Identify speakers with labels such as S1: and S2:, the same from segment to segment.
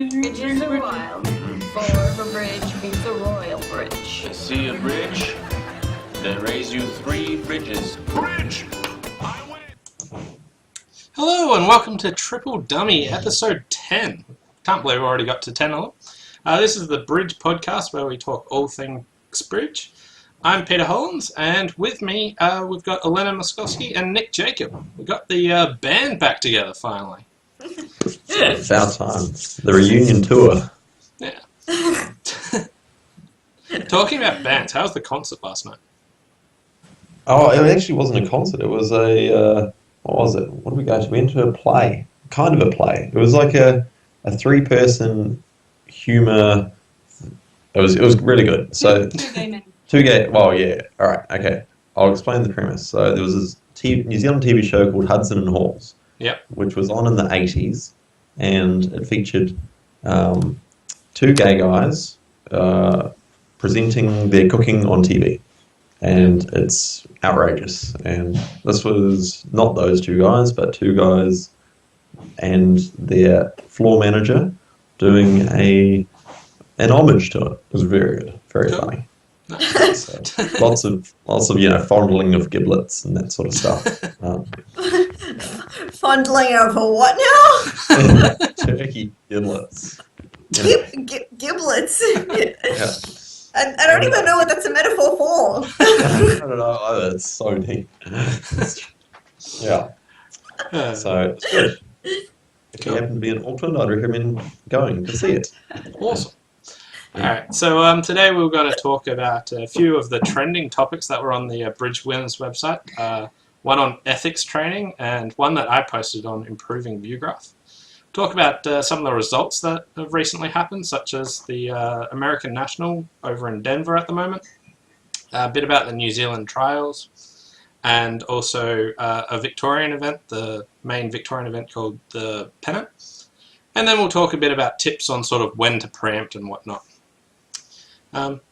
S1: Bridges are wild. For a bridge means a royal bridge.
S2: See a bridge? Then raise you 3 bridges. Bridge! I win!
S3: Hello and welcome to Triple Dummy, episode 10. Can't believe we already got to 10 of them. This is the Bridge podcast where we talk all things bridge. I'm Peter Hollands, and with me we've got Elena Moskowski and Nick Jacob. We've got the band back together finally.
S4: It's our time. The reunion tour.
S3: Yeah. Talking about bands, how was the concert last night?
S4: Oh, it actually wasn't a concert. It was a, what was it? What did we go to? We went to a play. Kind of a play. It was like a 3-person humour. It was really good. So well, yeah. All right. Okay. I'll explain the premise. So there was this New Zealand TV show called Hudson and Halls.
S3: Yep.
S4: Which was on in the 80s, and it featured 2 gay guys presenting their cooking on TV, and it's outrageous. And this was not those 2 guys, but 2 guys and their floor manager doing an homage to it. It was very good, very funny. So, lots of fondling of giblets and that sort of stuff.
S5: Fondling of what now?
S4: Turkey giblets.
S5: Giblets.
S4: Yeah.
S5: I don't even know what that's a metaphor for.
S4: I don't know either. It's so deep. Yeah. So it's good. If you happen to be in Auckland, I'd recommend going to see it.
S3: Awesome. Alright, so today we're going to talk about a few of the trending topics that were on the Bridge Winners website. One on ethics training and one that I posted on improving vugraph. Talk about some of the results that have recently happened, such as the American National over in Denver at the moment. A bit about the New Zealand trials, and also a Victorian event, the main Victorian event called the Pennant. And then we'll talk a bit about tips on sort of when to preempt and whatnot.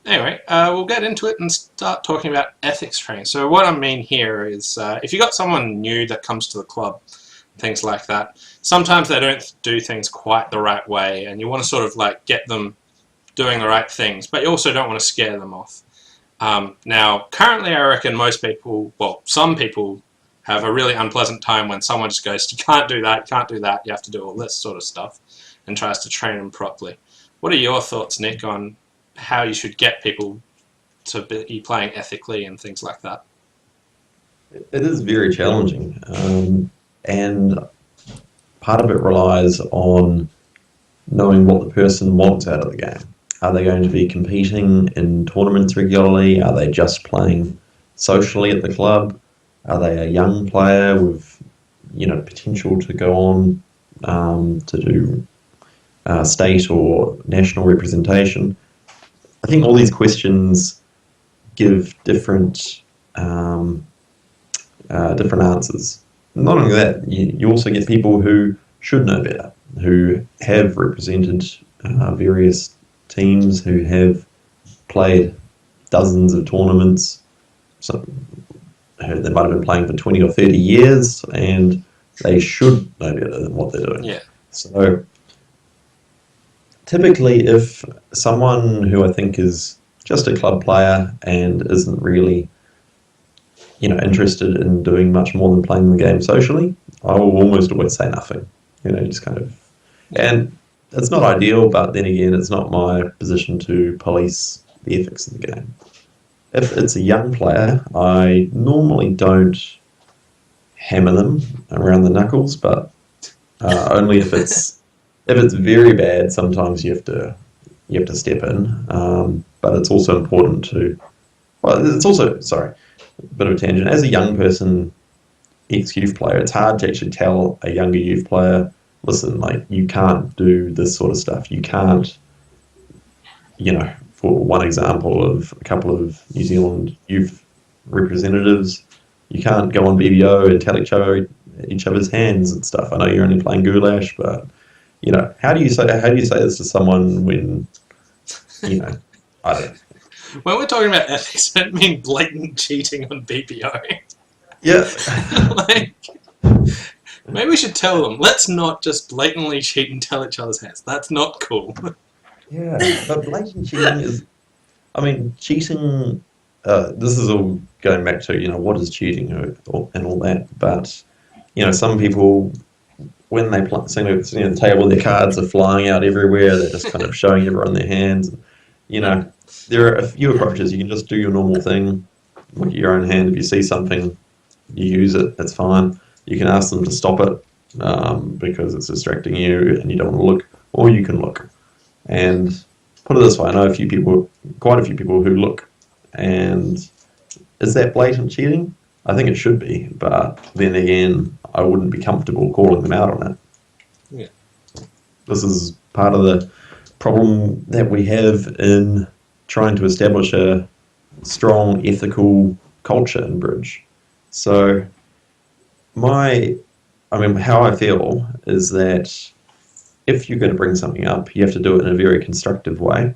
S3: Anyway, we'll get into it and start talking about ethics training. So what I mean here is if you got someone new that comes to the club, things like that, sometimes they don't do things quite the right way, and you want to sort of like get them doing the right things, but you also don't want to scare them off. Now, currently I reckon most people, well, some people have a really unpleasant time when someone just goes, you can't do that, you can't do that, you have to do all this sort of stuff, and tries to train them properly. What are your thoughts, Nick, on how you should get people to be playing ethically and things like that?
S4: It is very challenging, and part of it relies on knowing what the person wants out of the game. Are they going to be competing in tournaments regularly? Are they just playing socially at the club? Are they a young player with, potential to go on to do state or national representation? I think all these questions give different answers. Not only that, you also get people who should know better, who have represented various teams, who have played dozens of tournaments. So they might have been playing for 20 or 30 years, and they should know better than what they're doing.
S3: Yeah.
S4: So typically, if someone who I think is just a club player and isn't really, interested in doing much more than playing the game socially, I will almost always say nothing. Just kind of, and it's not ideal, but then again, it's not my position to police the ethics of the game. If it's a young player, I normally don't hammer them around the knuckles, but only if it's very bad. Sometimes you have to step in, but it's also important to. Well, it's also a bit of a tangent. As a young person, ex-youth player, it's hard to actually tell a younger youth player, listen, like, you can't do this sort of stuff. You can't, for one example of a couple of New Zealand youth representatives, you can't go on BBO and tell each other's hands and stuff. I know you're only playing goulash, but how do you say this to someone when, I don't know.
S3: When we're talking about ethics, I don't mean blatant cheating on BBO.
S4: Yeah.
S3: Maybe we should tell them, let's not just blatantly cheat and tell each other's hands. That's not cool.
S4: Yeah, but blatant cheating is. I mean, cheating. This is all going back to what is cheating and all that. But some people, when they sitting at the table, their cards are flying out everywhere. They're just kind of showing everyone their hands. There are a few approaches. You can just do your normal thing, look at your own hand. If you see something, you use it. That's fine. You can ask them to stop it because it's distracting you and you don't want to look, or you can look. And put it this way, I know quite a few people who look. And is that blatant cheating? I think it should be, but then again, I wouldn't be comfortable calling them out on it.
S3: Yeah.
S4: This is part of the problem that we have in trying to establish a strong ethical culture in bridge. So how I feel is that if you're going to bring something up, you have to do it in a very constructive way.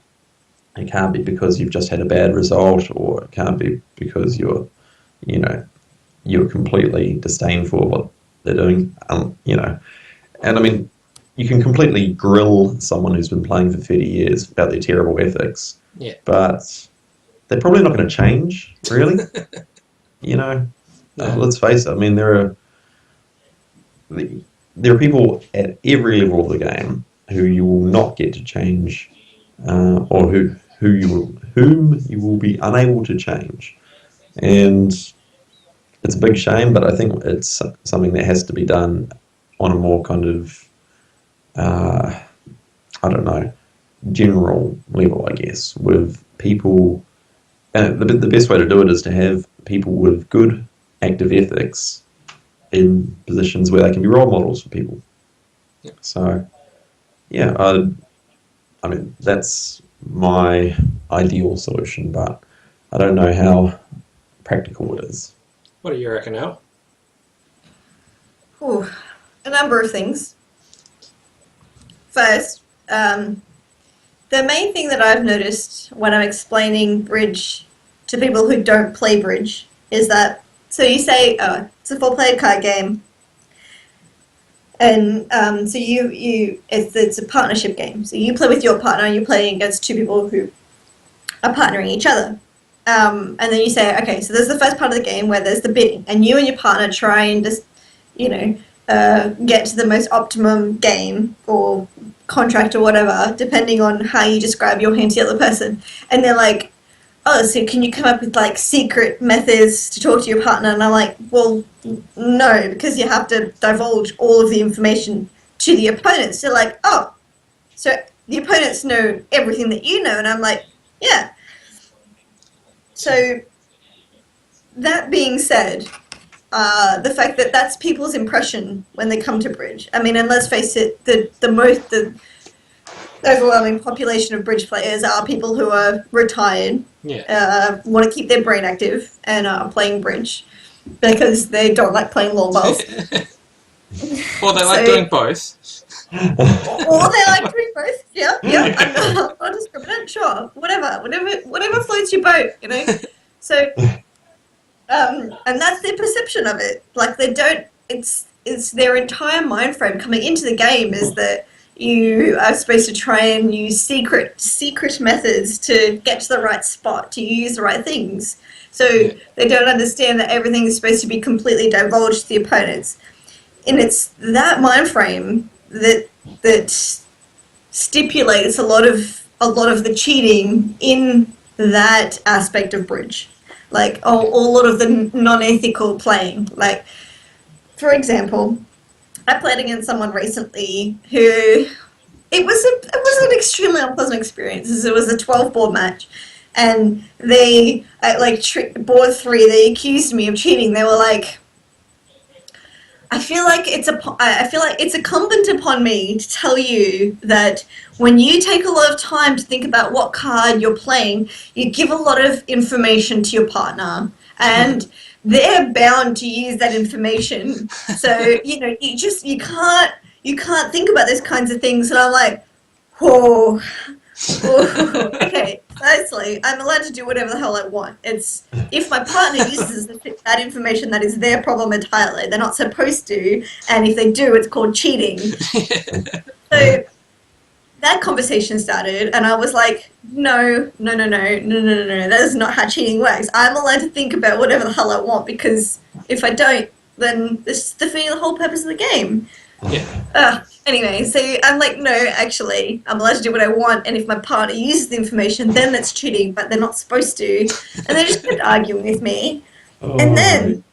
S4: It can't be because you've just had a bad result, or it can't be because you're completely disdainful of what they're doing. And I mean, you can completely grill someone who's been playing for 30 years about their terrible ethics, but they're probably not going to change, really. Let's face it. I mean, there are people at every level of the game who you will not get to change, or whom you will be unable to change, and it's a big shame. But I think it's something that has to be done on a more kind of general level, I guess, with people. The best way to do it is to have people with good active ethics in positions where they can be role models for people.
S3: Yeah.
S4: So, I mean, that's my ideal solution, but I don't know how practical it is.
S3: What do you reckon, Al?
S5: Ooh, a number of things. First, the main thing that I've noticed when I'm explaining bridge to people who don't play bridge is that, so you say, it's a 4-player card game, and so it's a partnership game. So you play with your partner, you're playing against two people who are partnering each other. And then you say, okay, so there's the first part of the game where there's the bidding, and you and your partner try and just, get to the most optimum game or contract or whatever, depending on how you describe your hand to the other person. And they're like, oh, so can you come up with like secret methods to talk to your partner? And I'm like, well, no, because you have to divulge all of the information to the opponents. They're like, oh, so the opponents know everything that you know. And I'm like, yeah. So that being said, the fact that that's people's impression when they come to bridge. I mean, and let's face it, the overwhelming population of bridge players are people who are retired, want to keep their brain active, and are playing bridge because they don't like playing lawn bowls.
S3: Or they like doing both.
S5: Or they like doing both. Yeah. I'm not discriminant. Sure, whatever floats your boat. So, and that's their perception of it. Like they don't. It's their entire mind frame coming into the game is that you are supposed to try and use secret methods to get to the right spot, to use the right things. So they don't understand that everything is supposed to be completely divulged to the opponents. And it's that mind frame that stipulates a lot of the cheating in that aspect of bridge. Like a lot of the non-ethical playing. Like, for example, I played against someone recently who it was an extremely unpleasant experience. It was a 12-board match, and they board 3. They accused me of cheating. They were like, I feel like it's incumbent upon me to tell you that when you take a lot of time to think about what card you're playing, you give a lot of information to your partner, and they're bound to use that information. So you can't think about those kinds of things. And I'm like, whoa, Ooh, okay, firstly, I'm allowed to do whatever the hell I want. It's if my partner uses that information, that is their problem entirely. They're not supposed to, and if they do, it's called cheating. So that conversation started, and I was like, no, that is not how cheating works. I'm allowed to think about whatever the hell I want, because if I don't, then this is defeating the whole purpose of the game.
S3: Yeah.
S5: Anyway, so I'm like, no, actually, I'm allowed to do what I want, and if my partner uses the information, then that's cheating, but they're not supposed to. And they just kept arguing with me. And then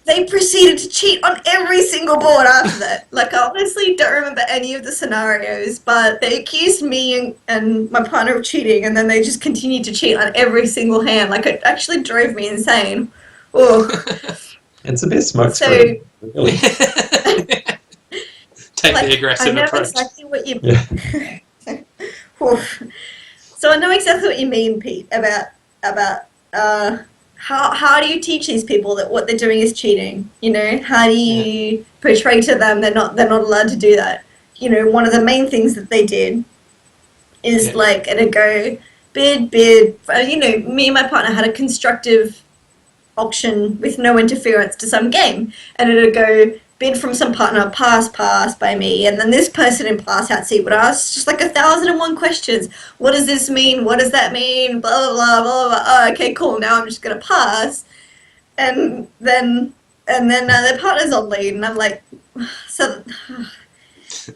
S5: they proceeded to cheat on every single board after that. Like, I honestly don't remember any of the scenarios, but they accused me and my partner of cheating, and then they just continued to cheat on every single hand. Like, it actually drove me insane. Oh.
S4: It's the best smoke
S5: So-
S4: screen. Really.
S3: Take the aggressive
S5: I know
S3: approach.
S5: exactly what you.
S4: Yeah.
S5: Oof. So I know exactly what you mean, Pete, about how do you teach these people that what they're doing is cheating? You know, how do you portray to them they're not allowed to do that? You know, one of the main things that they did is like it'd go bid. You know, me and my partner had a constructive auction with no interference to some game, and it'd go bid from some partner, pass by me, and then this person in pass out seat would ask just like 1,001 questions. What does this mean? What does that mean? Blah blah blah blah blah. Oh, okay, cool. Now I'm just gonna pass, and then their partner's on lead, and I'm like, so,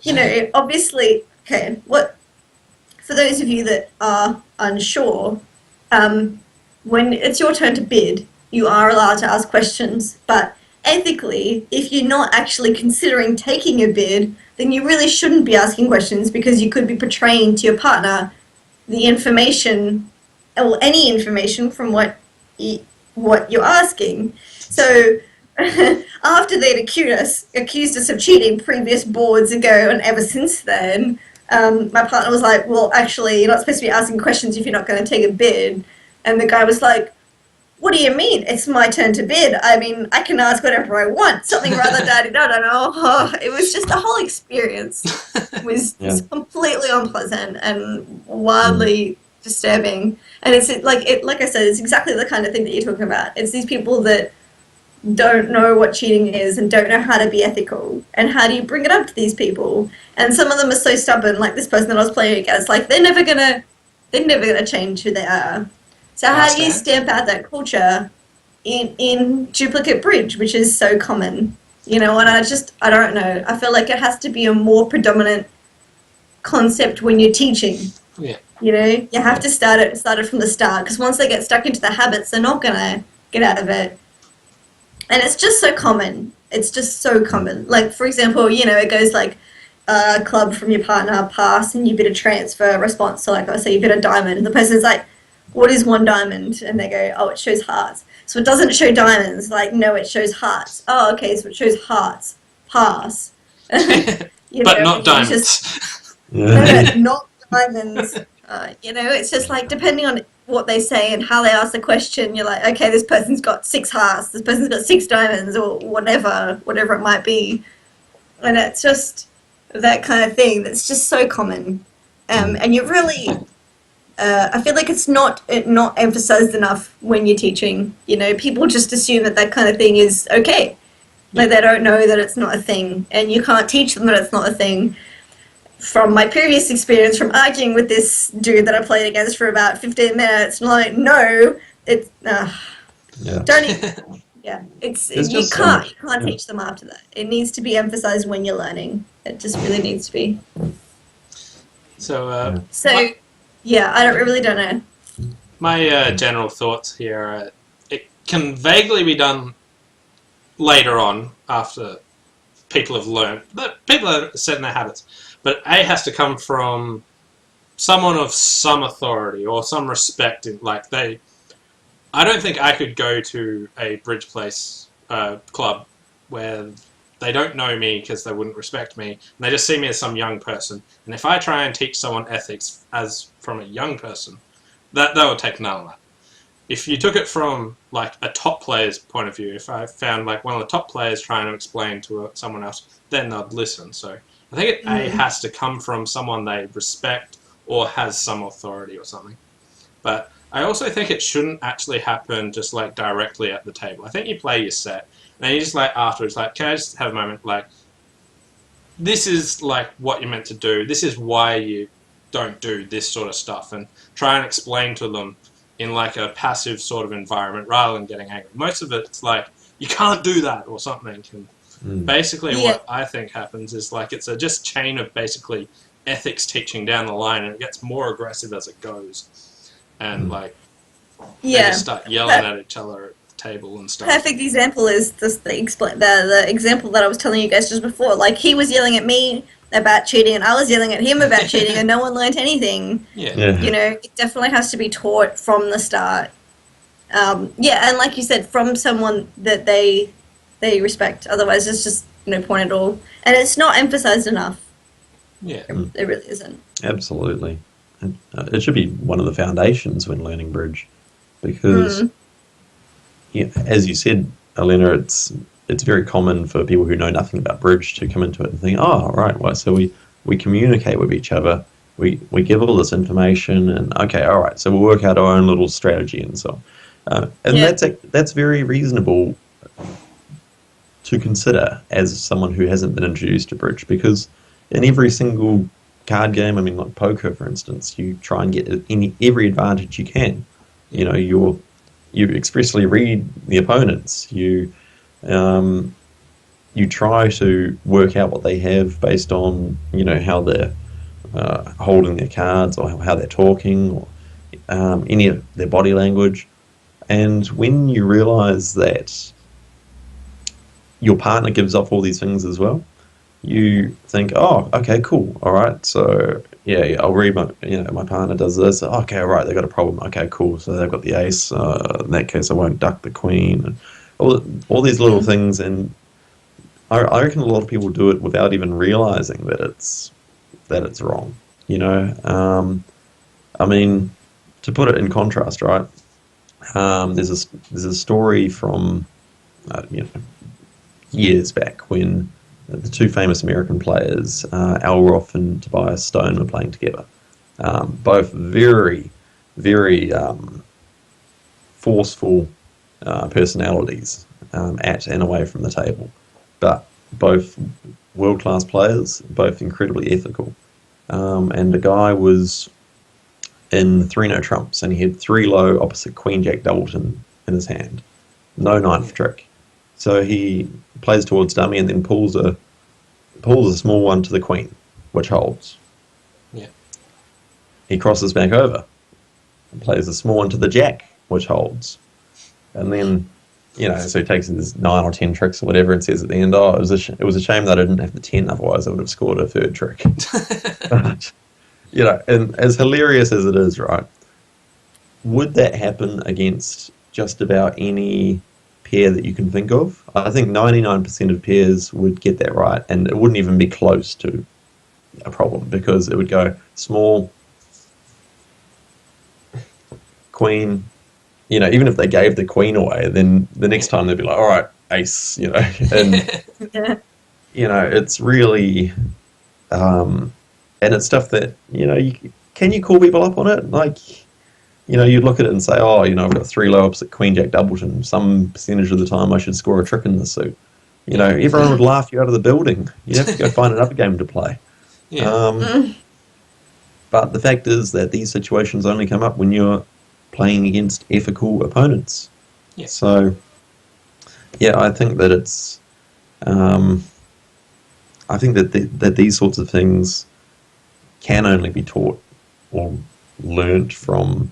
S5: you know, obviously, okay. What for those of you that are unsure, when it's your turn to bid, you are allowed to ask questions, but ethically, if you're not actually considering taking a bid, then you really shouldn't be asking questions, because you could be portraying to your partner the information, or any information from what you're asking. So after they'd accused us of cheating previous boards ago, and ever since then, my partner was like, well, actually, you're not supposed to be asking questions if you're not going to take a bid. And the guy was like, what do you mean? It's my turn to bid. I mean, I can ask whatever I want. Something rather da-da-da-da. Oh, it was just the whole experience was completely unpleasant and wildly disturbing. And it's like I said, it's exactly the kind of thing that you're talking about. It's these people that don't know what cheating is and don't know how to be ethical. And how do you bring it up to these people? And some of them are so stubborn, like this person that I was playing against. Like they're never gonna change who they are. So how do you stamp out that culture in duplicate bridge, which is so common? You know, and I don't know. I feel like it has to be a more predominant concept when you're teaching.
S3: Yeah.
S5: You know, you have to start it from the start, because once they get stuck into the habits, they're not gonna get out of it. And it's just so common. It's just so common. Like, for example, you know, it goes like club from your partner, pass, and you bid a transfer response. So like I say, you bid a diamond, and the person's like, what is one diamond? And they go, oh, it shows hearts. So it doesn't show diamonds. Like, no, it shows hearts. Oh, okay, so it shows hearts. Pass. You
S3: but
S5: know,
S3: not diamonds.
S5: Not diamonds. You know, it's just like, depending on what they say and how they ask the question, you're like, okay, this person's got 6 hearts, this person's got 6 diamonds, or whatever it might be. And it's just that kind of thing that's just so common. And you really... I feel like it's not emphasized enough when you're teaching. You know, people just assume that kind of thing is okay. Like, they don't know that it's not a thing, and you can't teach them that it's not a thing. From my previous experience, from arguing with this dude that I played against for about 15 minutes, like, no, it's don't even. Yeah, you can't teach them after that. It needs to be emphasized when you're learning. It just really needs to be.
S3: So.
S5: Yeah, I really don't know.
S3: My general thoughts here are, it can vaguely be done later on after people have learned, but people are set in their habits. But A has to come from someone of some authority or some respect. I don't think I could go to a Bridge Place club where they don't know me because they wouldn't respect me, and they just see me as some young person. And if I try and teach someone ethics as from a young person, that would take none of that. If you took it from like a top player's point of view, if I found like one of the top players trying to explain to someone else, then they'd listen. So I think it A has to come from someone they respect or has some authority or something. But I also think it shouldn't actually happen just like directly at the table. I think you play your set, and you just like afterwards, like, can I just have a moment? Like, this is like what you're meant to do. This is why you don't do this sort of stuff, and try and explain to them in like a passive sort of environment rather than getting angry. Most of it's like, you can't do that or something. And basically what I think happens is like it's a just chain of basically ethics teaching down the line, and it gets more aggressive as it goes. And like they just start yelling at each other at the table and stuff.
S5: Perfect example is just the example that I was telling you guys just before. Like, he was yelling at me about cheating, and I was yelling at him about cheating, and no one learned anything.
S3: Yeah.
S5: You know, it definitely has to be taught from the start. And like you said, from someone that they respect. Otherwise, there's just no point at all. And it's not emphasized enough.
S3: Yeah.
S5: It really isn't.
S4: Absolutely. And, it should be one of the foundations when learning bridge, because, as you said, Elena, it's very common for people who know nothing about bridge to come into it and think, oh, right, well, so we communicate with each other, we give all this information, and okay, all right, so we'll work out our own little strategy and so on. That's very reasonable to consider as someone who hasn't been introduced to bridge, because in every single card game, I mean, like poker, for instance, you try and get every advantage you can. You know, you expressly read the opponents. You try to work out what they have based on, you know, how they're holding their cards, or how they're talking, or any of their body language. And when you realise that your partner gives off all these things as well, you think, oh, okay, cool, all right, so yeah, I'll read my partner does this. Okay, all right, they got a problem. Okay, cool, so they've got the ace. In that case, I won't duck the queen. And all these little things, and I reckon a lot of people do it without even realizing that it's wrong. You know, I mean, to put it in contrast, right? There's a story from years back when the two famous American players, Al Roth and Tobias Stone, were playing together. Both very, very forceful personalities at and away from the table, but both world-class players, both incredibly ethical. And the guy was in 3-no trumps, and he had 3 low opposite Queen Jack Doubleton in his hand. No ninth trick. So he plays towards dummy and then pulls a small one to the queen, which holds.
S3: Yeah.
S4: He crosses back over and plays a small one to the jack, which holds. And then, you know, so he takes his 9 or 10 tricks or whatever and says at the end, oh, it was a shame that I didn't have the 10, otherwise I would have scored a third trick. But, you know, and as hilarious as it is, right, would that happen against just about any pair that you can think of? I think 99% of pairs would get that right, and it wouldn't even be close to a problem, because it would go small, queen, you know, even if they gave the queen away, then the next time they'd be like, all right, ace, you know, and you know, it's really and it's stuff that, you know, can you call people up on it? Like, you know, you'd look at it and say, oh, you know, I've got 3 low ups at Queen Jack Doubleton. Some percentage of the time I should score a trick in the suit. You know, everyone would laugh you out of the building. You'd have to go find another game to play.
S3: Yeah.
S4: But the fact is that these situations only come up when you're playing against ethical opponents.
S3: Yeah.
S4: So, yeah, I think that it's... I think that these sorts of things can only be taught or learnt from...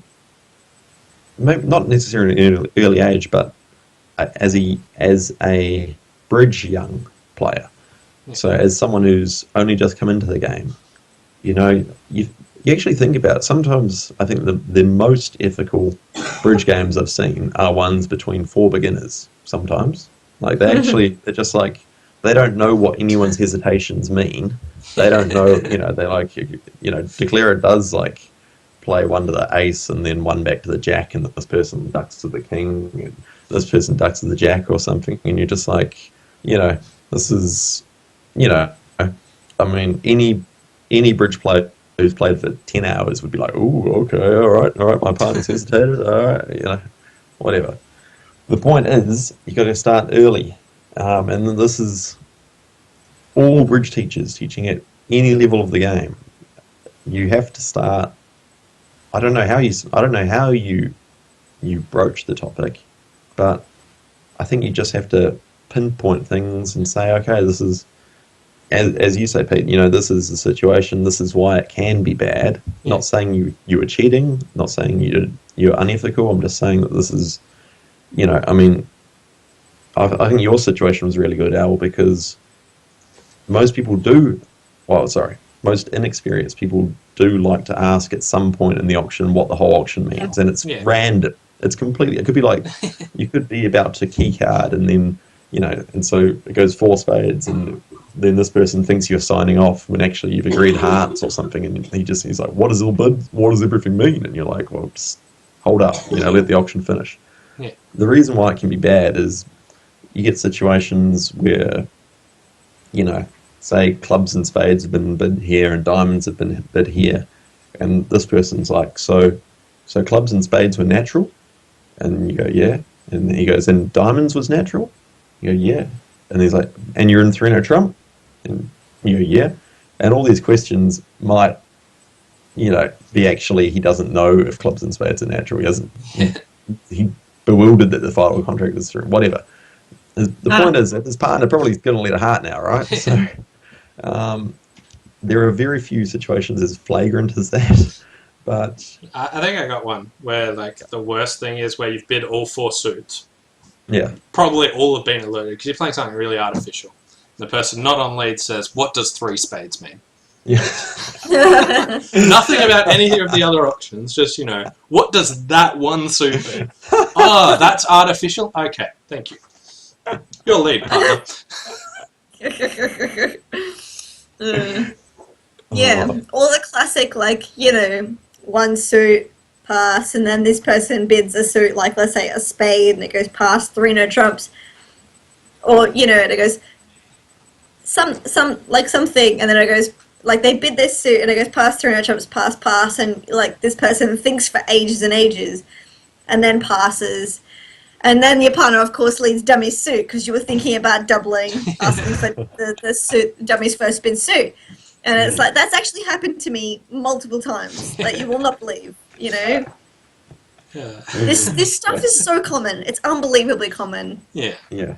S4: maybe not necessarily at an early age, but as a bridge young player. So as someone who's only just come into the game, you know, you actually think about it. Sometimes I think the most ethical bridge games I've seen are ones between 4 beginners. Sometimes, like they're just like, they don't know what anyone's hesitations mean. They don't know, you know, they're like, you know, Declarer does like play 1 to the ace and then 1 back to the jack, and this person ducks to the king, and this person ducks to the jack or something, and you're just like, you know, this is, you know, I mean, any bridge player who's played for 10 hours would be like, "Ooh, okay, all right, my partner's hesitated, all right, whatever." The point is, you got to start early, and this is all bridge teachers teaching at any level of the game. You have to start. I don't know how you broach the topic, but I think you just have to pinpoint things and say, okay, this is, as you say, Pete, this is the situation, this is why it can be bad. Yeah. Not saying you were cheating, not saying you're unethical, I'm just saying that this is, I think your situation was really good, Al, because most inexperienced people do like to ask at some point in the auction what the whole auction means, and it's random. It's completely, it could be like, you could be about to key card and then, and so it goes 4 spades and then this person thinks you're signing off when actually you've agreed hearts or something, and he's like, what does everything mean? And you're like, well, just hold up, let the auction finish.
S3: Yeah.
S4: The reason why it can be bad is you get situations where, say clubs and spades have been bid here and diamonds have been bid here, and this person's like, so clubs and spades were natural? And you go, yeah. And he goes, and diamonds was natural? You go, yeah. And he's like, and you're in 3-0 trump? And you go, yeah. And all these questions might, be actually, he doesn't know if clubs and spades are natural. He doesn't, he bewildered that the final contract is through, whatever. The point is that his partner probably is going to let a heart now, right? So there are very few situations as flagrant as that. But
S3: I think I got one where, like, the worst thing is where you've bid all 4 suits.
S4: Yeah.
S3: Probably all have been alerted because you're playing something really artificial. The person not on lead says, what does 3 spades mean?
S4: Yeah.
S3: Nothing about any of the other options, just, what does that one suit mean? Oh, that's artificial? Okay, thank you. Your lead, partner.
S5: Yeah, all the classic, one suit, pass, and then this person bids a suit, like, let's say a spade, and it goes past 3-0 trumps. Or, and it goes something, and then it goes, like, they bid this suit, and it goes past 3-0 trumps, pass, and, like, this person thinks for ages and ages, and then passes. And then your partner, of course, leads dummy's suit, because you were thinking about doubling, asking for the suit, dummy's first bid suit. And it's like, that's actually happened to me multiple times that you will not believe, Yeah. This stuff is so common. It's unbelievably common.
S3: Yeah.
S4: Yeah.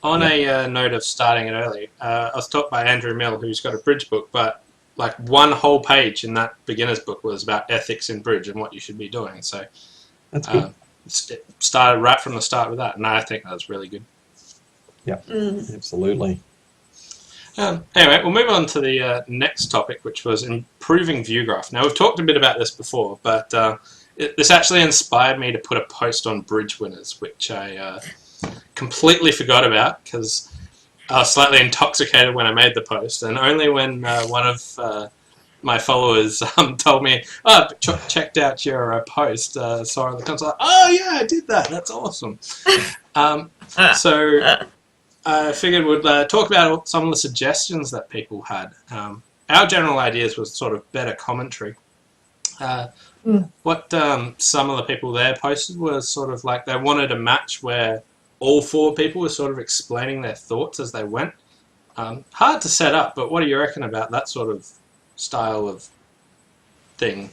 S3: On a note of starting it early, I was taught by Andrew Mill, who's got a bridge book, but like one whole page in that beginner's book was about ethics in bridge and what you should be doing. So
S4: that's good.
S3: It started right from the start with that, and I think that was really good.
S4: Yeah, absolutely.
S3: Anyway, we'll move on to the next topic, which was improving vugraph. Now, we've talked a bit about this before, but this actually inspired me to put a post on bridge winners, which I completely forgot about because I was slightly intoxicated when I made the post, and only when one of my followers told me, "Oh, checked out your post, saw the console." Oh yeah, I did that. That's awesome. So I figured we'd talk about some of the suggestions that people had. Our general ideas was sort of better commentary. What some of the people there posted was sort of like they wanted a match where all 4 people were sort of explaining their thoughts as they went. Hard to set up, but what do you reckon about that sort of style of thing?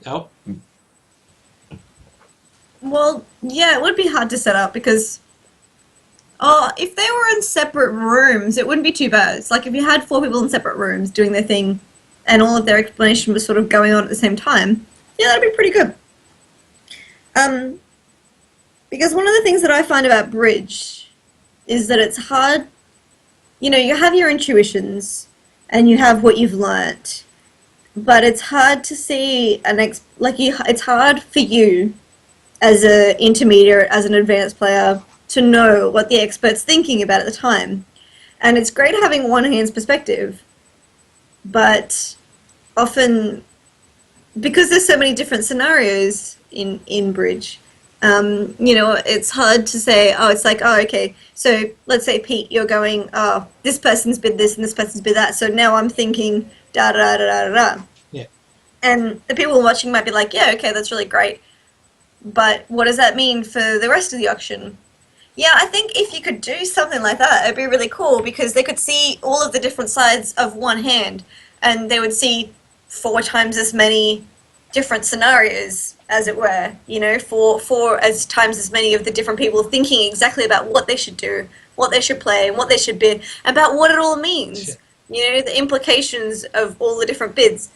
S3: El?
S5: Well, yeah, it would be hard to set up because if they were in separate rooms, it wouldn't be too bad. It's like if you had 4 people in separate rooms doing their thing and all of their explanation was sort of going on at the same time, yeah, that'd be pretty good. Because one of the things that I find about bridge is that it's hard, you have your intuitions and you have what you've learnt, but it's hard to see it's hard for you as an intermediate, as an advanced player, to know what the expert's thinking about at the time. And it's great having one hand's perspective, but often, because there's so many different scenarios in bridge, it's hard to say, okay, so let's say, Pete, you're going, this person's bid this and this person's bid that, so now I'm thinking da da da da da.
S3: Yeah.
S5: And the people watching might be like, yeah, okay, that's really great. But what does that mean for the rest of the auction? Yeah, I think if you could do something like that, it'd be really cool because they could see all of the different sides of one hand and they would see 4 times as many different scenarios, as it were, you know, four as times as many of the different people thinking exactly about what they should do, what they should play, and what they should bid, about what it all means,
S3: Sure.
S5: you know, the implications of all the different bids.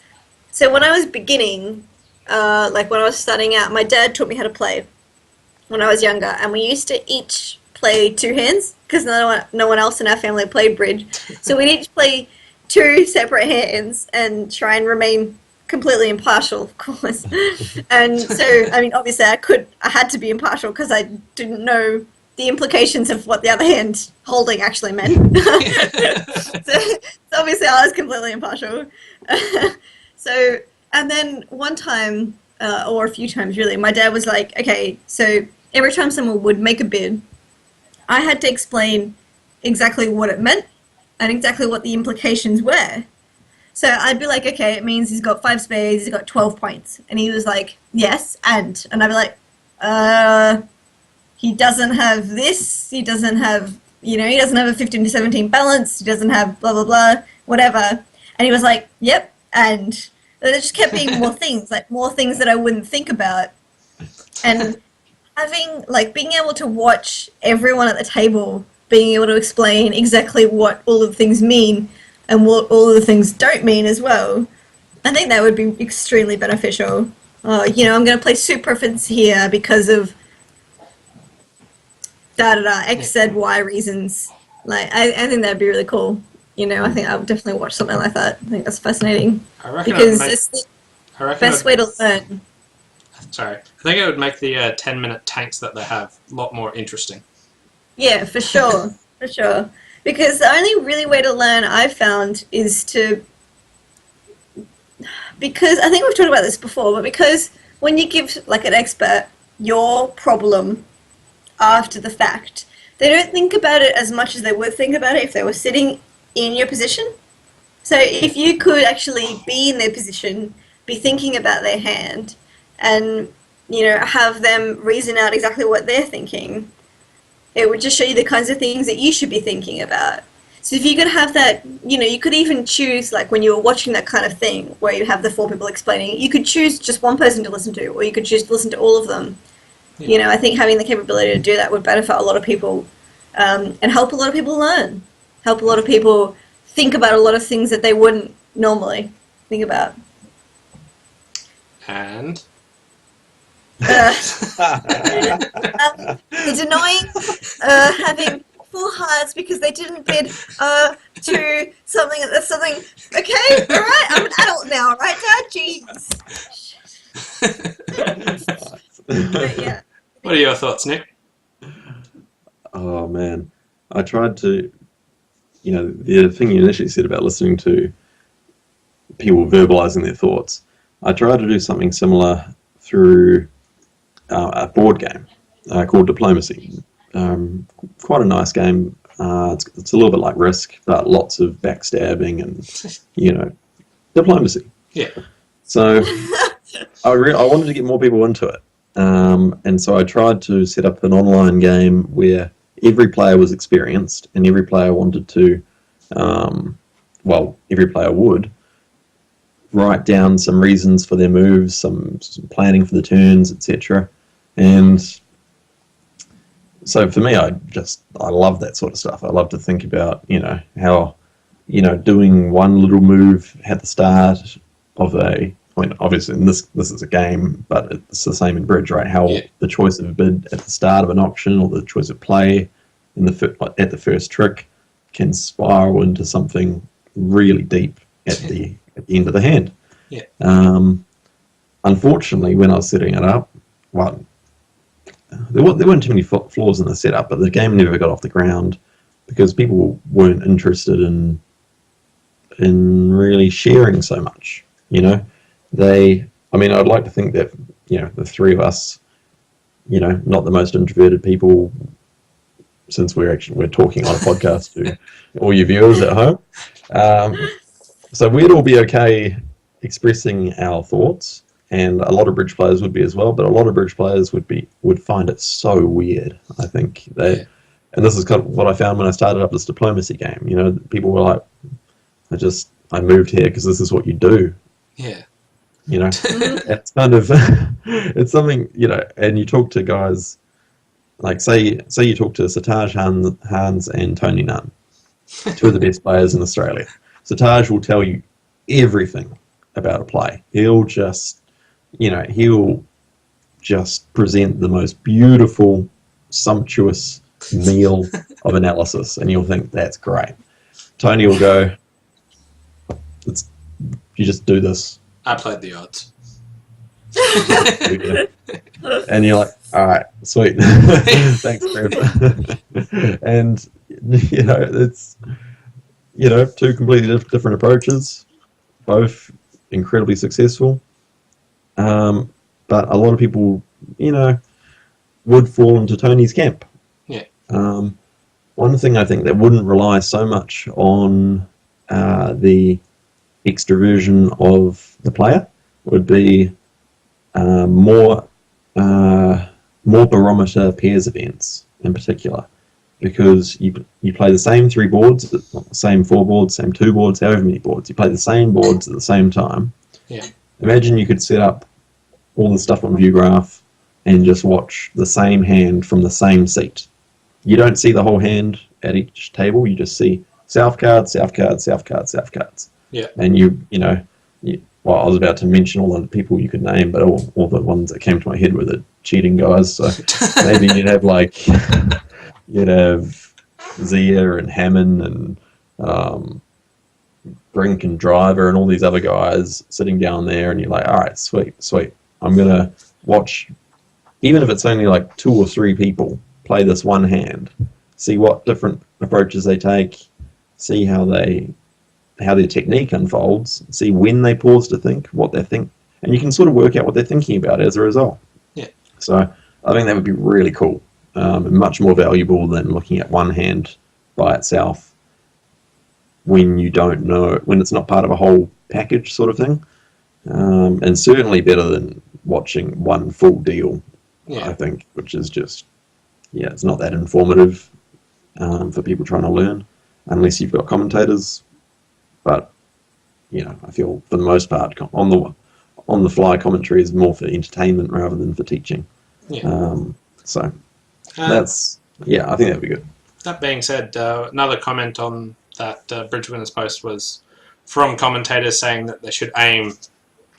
S5: So when I was beginning, like when I was starting out, my dad taught me how to play when I was younger, and we used to each play 2 hands because no one else in our family played bridge. So we'd each play 2 separate hands and try and remain completely impartial, of course. And so, I mean, obviously I had to be impartial because I didn't know the implications of what the other hand holding actually meant. so obviously I was completely impartial. So, and then one time, or a few times really, my dad was like, okay, so every time someone would make a bid, I had to explain exactly what it meant and exactly what the implications were. So I'd be like, okay, it means he's got 5 spades, he's got 12 points. And he was like, yes, and I'd be like, he doesn't have this, he doesn't have, you know, he doesn't have a 15 to 17 balance, he doesn't have blah, blah, blah, whatever. And he was like, yep, and there just kept being more things, like more things that I wouldn't think about. And having, like, being able to watch everyone at the table being able to explain exactly what all of the things mean and what all of the things don't mean as well, I think that would be extremely beneficial. You know, I'm going to play soup preference here because of da-da-da, X, Z, Y reasons. Like, I think that'd be really cool. You know, I think I would definitely watch something like that. I think that's fascinating.
S3: I reckon
S5: because it's the best way to learn.
S3: Sorry. I think it would make the 10-minute tanks that they have a lot more interesting.
S5: Yeah, for sure. For sure. Because the only really way to learn I've found is to... Because, I think we've talked about this before, but because when you give, like, an expert your problem after the fact, they don't think about it as much as they would think about it if they were sitting in your position. So if you could actually be in their position, be thinking about their hand, and, you know, have them reason out exactly what they're thinking, it would just show you the kinds of things that you should be thinking about. So if you could have that, you know, you could even choose, like when you were watching that kind of thing where you have the 4 people explaining, you could choose just one person to listen to, or you could choose to listen to all of them. Yeah. You know, I think having the capability to do that would benefit a lot of people, and help a lot of people learn. Help a lot of people think about a lot of things that they wouldn't normally think about.
S3: And?
S5: It's annoying having full hearts because they didn't bid to something that's something. Okay, all right, I'm an adult now, right, Dad? Jeez. But yeah.
S3: What are your thoughts, Nick?
S4: Oh man, I tried to, you know, the thing you initially said about listening to people verbalizing their thoughts. I tried to do something similar through a board game called Diplomacy. Quite a nice game. It's a little bit like Risk, but lots of backstabbing and, you know, diplomacy.
S3: Yeah.
S4: So I wanted to get more people into it. And so I tried to set up an online game where every player was experienced and every player wanted to, every player would write down some reasons for their moves, some planning for the turns, etc. And so for me, I love that sort of stuff. I love to think about, you know, how, you know, doing one little move at the start of a, I mean, obviously this is a game, but it's the same in bridge, right? How the choice of a bid at the start of an auction or the choice of play at the first trick can spiral into something really deep at the end of the hand.
S3: Yeah.
S4: Unfortunately, when I was setting it up, well, there weren't too many flaws in the setup, but the game never got off the ground because people weren't interested in really sharing so much. You know, I'd like to think that, you know, the 3 of us, you know, not the most introverted people, since we're talking on a podcast to all your viewers at home. So we'd all be okay expressing our thoughts, and a lot of bridge players would be as well. But a lot of bridge players would find it so weird. I think they, and this is kind of what I found when I started up this diplomacy game. You know, people were like, I moved here because this is what you do.
S3: Yeah.
S4: You know, it's kind of it's something, you know. And you talk to guys like say you talk to Sataj Hans and Tony Nunn, two of the best players in Australia. Sataj will tell you everything about a play. He'll just present the most beautiful, sumptuous meal of analysis, and you'll think that's great. Tony will go, you just do this.
S3: I played the odds.
S4: And you're like, all right, sweet. Thanks, Trev. And, you know, it's, you know, two completely different approaches, both incredibly successful. But a lot of people, you know, would fall into Tony's camp.
S3: Yeah.
S4: One thing I think that wouldn't rely so much on the extroversion of the player would be more barometer pairs events in particular, because you play the same 3 boards, same 4 boards, same 2 boards, however many boards. You play the same boards at the same time.
S3: Yeah.
S4: Imagine you could set up all the stuff on vugraph and just watch the same hand from the same seat. You don't see the whole hand at each table. You just see south cards, south cards, south cards, south cards.
S3: Yeah.
S4: And well, I was about to mention all the people you could name, but all the ones that came to my head were the cheating guys. So maybe you'd have Zia and Hammond and Brink and Driver and all these other guys sitting down there, and you're like, all right, sweet. I'm going to watch, even if it's only like 2 or 3 people, play this one hand, see what different approaches they take, see how their technique unfolds, see when they pause to think, what they think, and you can sort of work out what they're thinking about as a result.
S3: Yeah.
S4: So I think that would be really cool, and much more valuable than looking at one hand by itself when you don't know, when it's not part of a whole package sort of thing, and certainly better than watching one full deal, I think, which is just, it's not that informative for people trying to learn, unless you've got commentators. But, I feel for the most part, on the fly commentary is more for entertainment rather than for teaching.
S3: Yeah.
S4: That's, I think that'd be good.
S3: That being said, another comment on that Bridge Winners post was from commentators saying that they should aim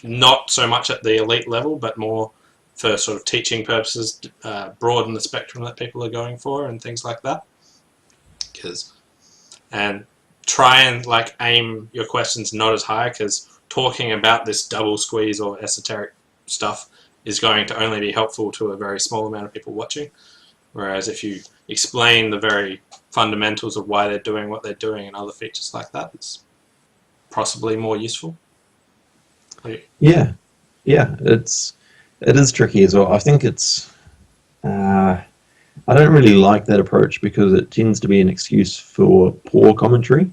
S3: not so much at the elite level, but more for sort of teaching purposes, broaden the spectrum that people are going for and things like that. And try and aim your questions not as high, because talking about this double squeeze or esoteric stuff is going to only be helpful to a very small amount of people watching. Whereas if you explain the very fundamentals of why they're doing what they're doing and other features like that, it's possibly more useful.
S4: Yeah, it is tricky as well. I think it's I don't really like that approach because it tends to be an excuse for poor commentary.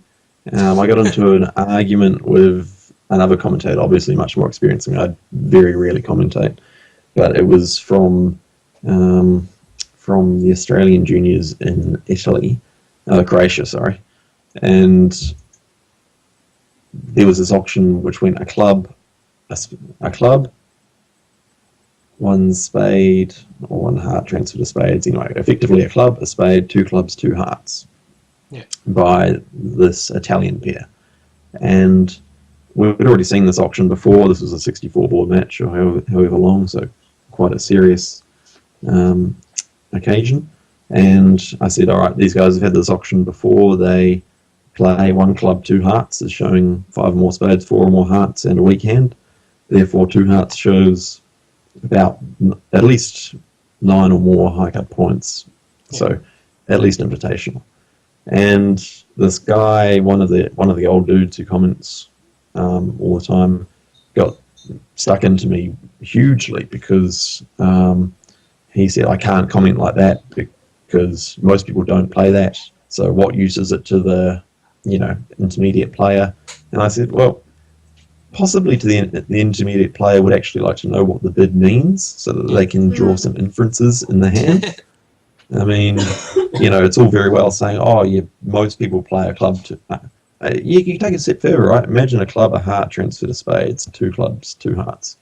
S4: I got into an argument with another commentator, obviously much more experienced than me. I very rarely commentate, but it was from the Australian juniors in Italy, Croatia, sorry. And there was this auction which went a club, one spade, or one heart transfer to spades. Anyway, effectively a club, a spade, 2 clubs, 2 hearts.
S3: Yeah. By
S4: this Italian pair. And we'd already seen this auction before. This was a 64 board match, or however long, so quite a serious occasion. And I said, all right, these guys have had this auction before. They play 1 club, 2 hearts is showing 5 or more spades, 4 or more hearts, and a weak hand. Therefore, 2 hearts shows about at least 9 or more high cut points. Yeah. So at least invitational. And this guy, one of the old dudes who comments all the time, got stuck into me hugely because he said, I can't comment like that because most people don't play that. So what use is it to the intermediate player. And I said, well, possibly the intermediate player would actually like to know what the bid means so that they can draw some inferences in the hand. I mean, it's all very well saying, most people play a club to... you can take it a step further, right? Imagine a club, a heart transfer to spades, 2 clubs, 2 hearts.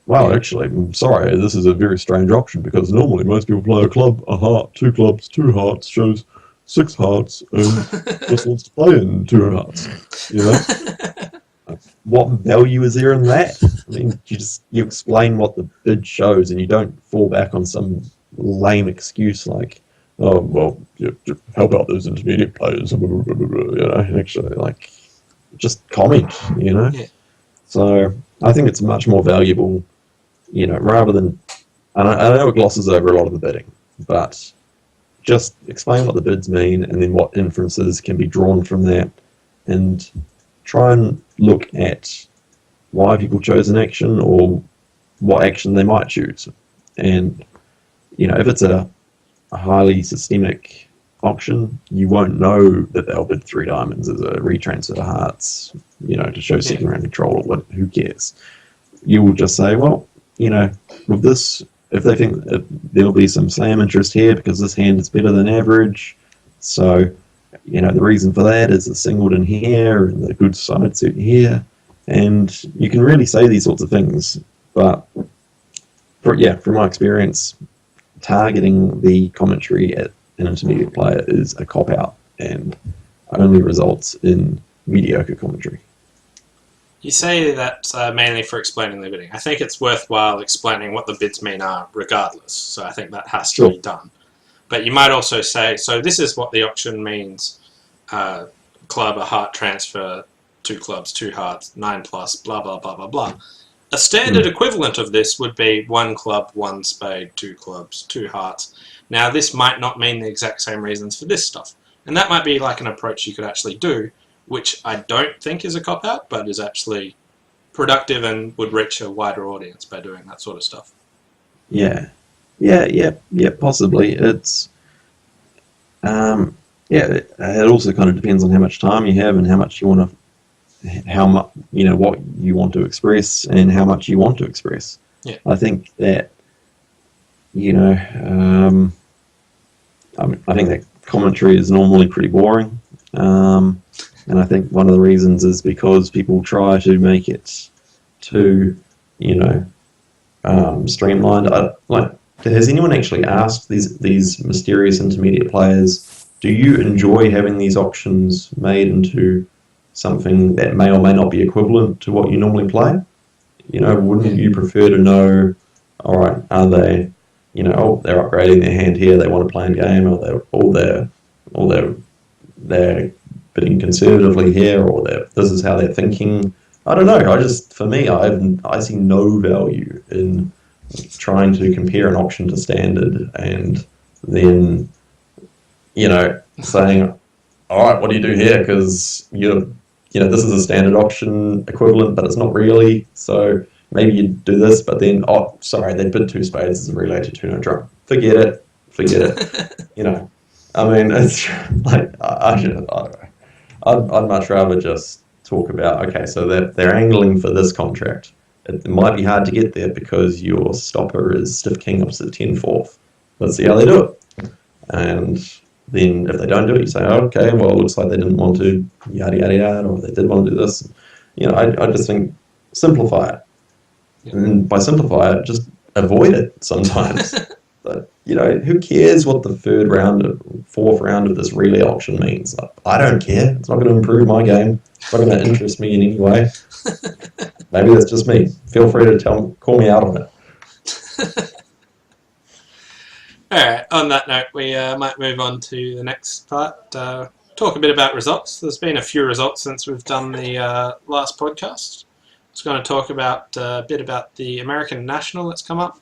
S4: Well, actually, I'm sorry, this is a very strange option because normally most people play a club, a heart, 2 clubs, 2 hearts, shows 6 hearts, and just wants to play in 2 hearts. What value is there in that? I mean, you explain what the bid shows, and you don't fall back on some lame excuse like, oh well, how about those intermediate players? Actually, just comment.
S3: Yeah.
S4: So I think it's much more valuable, rather than. And I know it glosses over a lot of the bidding, but just explain what the bids mean, and then what inferences can be drawn from that, and try and look at why people chose an action or what action they might choose. And, if it's a highly systemic auction, you won't know that they'll bid 3 diamonds as a retransfer to hearts, to show second round control, or who cares. You will just say, well, with this, if they think that there'll be some slam interest here because this hand is better than average, so the reason for that is the singleton here and the good side suit here, and you can really say these sorts of things. But from my experience, targeting the commentary at an intermediate player is a cop out and only results in mediocre commentary.
S3: You say that's mainly for explaining the bidding. I think it's worthwhile explaining what the bids mean are regardless, so I think that has to be done. But you might also say, so this is what the auction means: club, a heart transfer, 2 clubs, 2 hearts, 9+, blah, blah, blah, blah, blah. A standard equivalent of this would be 1 club, 1 spade, 2 clubs, 2 hearts. Now, this might not mean the exact same reasons for this stuff. And that might be like an approach you could actually do, which I don't think is a cop-out, but is actually productive and would reach a wider audience by doing that sort of stuff.
S4: Yeah, possibly. It's it also kind of depends on how much time you have and how much you want to, what you want to express and how much you want to express.
S3: Yeah.
S4: I think that I think that commentary is normally pretty boring, and I think one of the reasons is because people try to make it too streamlined. Has anyone actually asked these mysterious intermediate players, do you enjoy having these auctions made into something that may or may not be equivalent to what you normally play? Wouldn't you prefer to know, all right, are they, they're upgrading their hand here, they want to play in game, or they're bidding conservatively here, or this is how they're thinking. I don't know. For me, I see no value in trying to compare an auction to standard and then, saying, all right, what do you do here? Because this is a standard auction equivalent, but it's not really. So maybe you do this, but then, they bid 2 spades as a relay to 2 no trump. Forget it. I mean, it's like I'd much rather just talk about, okay, so they're angling for this contract. It might be hard to get there because your stopper is stiff king opposite 10-4. Let's see how they do it. And then if they don't do it, you say, okay, well, it looks like they didn't want to, yada, yada, yada, or they did want to do this. I just think simplify it. And by simplify it, just avoid it sometimes. But, who cares what the 4th round of this relay auction means? I don't care. It's not going to improve my game. It's not going to interest me in any way. Maybe that's just me. Feel free to call me out on it.
S3: Alright, on that note, we might move on to the next part. Talk a bit about results. There's been a few results since we've done the last podcast. I was going to talk about a bit about the American National that's come up.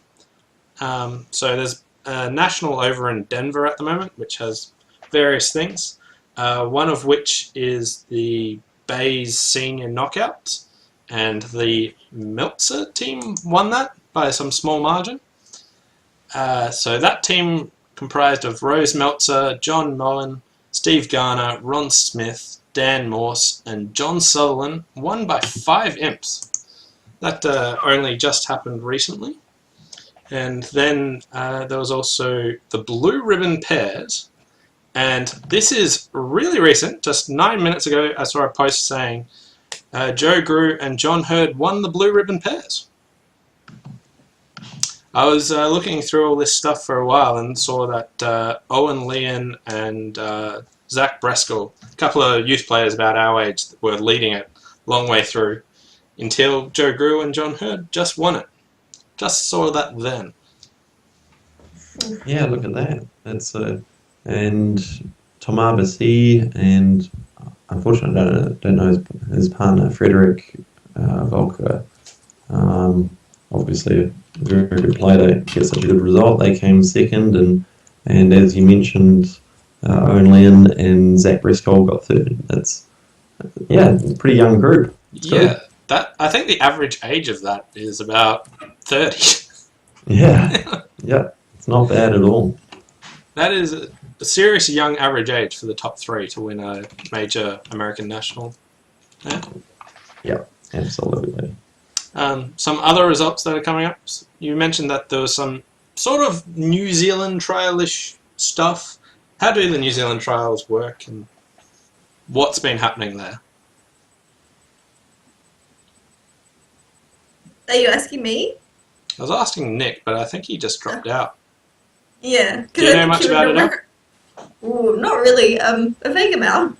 S3: So there's a National over in Denver at the moment, which has various things. One of which is the Bays Senior Knockout, and the Meltzer team won that by some small margin. So that team comprised of Rose Meltzer, John Mullen, Steve Garner, Ron Smith, Dan Morse, and John Sutherland won by 5 imps. That only just happened recently. And then there was also the blue ribbon pairs. And this is really recent. Just 9 minutes ago, I saw a post saying Joe Grew and John Hurd won the blue ribbon pairs. I was looking through all this stuff for a while and saw that Owen Leon and Zach Breskel, a couple of youth players about our age, were leading it long way through until Joe Grew and John Hurd just won it. Just saw that then.
S4: Yeah, look at that. That's and Thomas Bassi and unfortunately I don't know his partner Frederick Volker. Obviously a very good player to get such a good result. They came second, and as you mentioned, Owen Leon and Zach Brescol got third. It's a pretty young group. It's
S3: yeah, that I think the average age of that is about 30.
S4: Yeah, yeah, it's not bad at all.
S3: That is a serious young average age for the top 3 to win a major American national. Yeah.
S4: Yeah, absolutely.
S3: Some other results that are coming up. You mentioned that there was some sort of New Zealand trial-ish stuff. How do the New Zealand trials work, and what's been happening there?
S5: Are you asking me?
S3: I was asking Nick, but I think he just dropped out.
S5: Yeah.
S3: Do you know much about it now?
S5: Ooh, not really. A vague amount.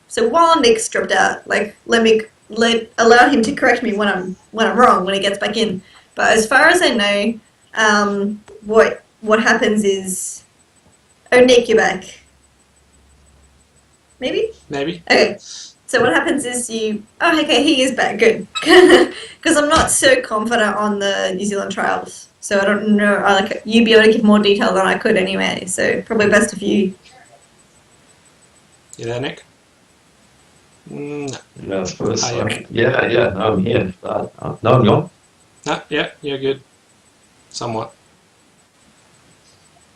S5: So while Nick's dropped out, like allow him to correct me when I'm wrong when he gets back in. But as far as I know, what happens is, oh Nick, you're back. Maybe. Okay. So what happens is okay, he is back. Good. Because I'm not so confident on the New Zealand trials, so I don't know. You'd be able to give more detail than I could anyway. So probably best if you.
S3: You there, Nick? No.
S4: Yeah, I suppose so.
S3: Hi,
S4: Yeah, no, I'm here. No, I'm gone.
S3: No, yeah, you're good. Somewhat.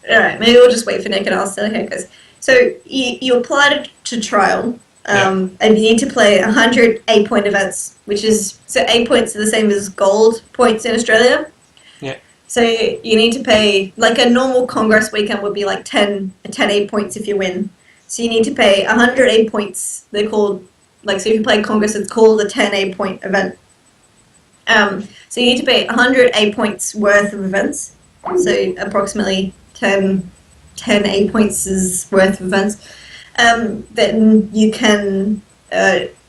S5: Alright, maybe we'll just wait for Nick and I'll see how it goes. So you applied to trial, and you need to play 100 8-point events, which is, so 8 points are the same as gold points in Australia.
S3: Yeah.
S5: So you need to pay, like a normal Congress weekend would be like 10 8 points if you win. So you need to pay 100 8 points. They're called, like, so if you play Congress, it's called a 10 8-point event. So you need to pay 100 8 points worth of events. So approximately 10 8 points is worth of events. Then you can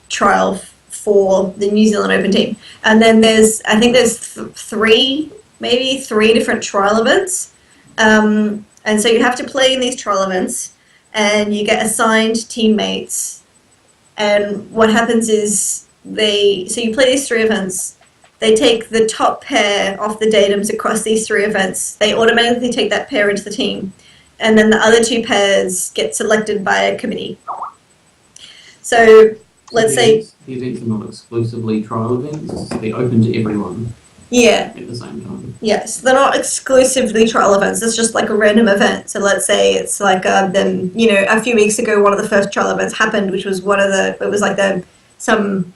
S5: trial for the New Zealand Open team. And then I think there's three different trial events. And so you have to play in these trial events, and you get assigned teammates. And what happens is so you play these 3 events. They take the top pair off the datums across these 3 events. They automatically take that pair into the team. And then the other 2 pairs get selected by a committee. So let's say...
S6: These events are not exclusively trial events. They're open to everyone.
S5: Yeah.
S6: At the same time.
S5: Yes, they're not exclusively trial events. It's just like a random event. So let's say it's like then a few weeks ago, one of the first trial events happened, which was some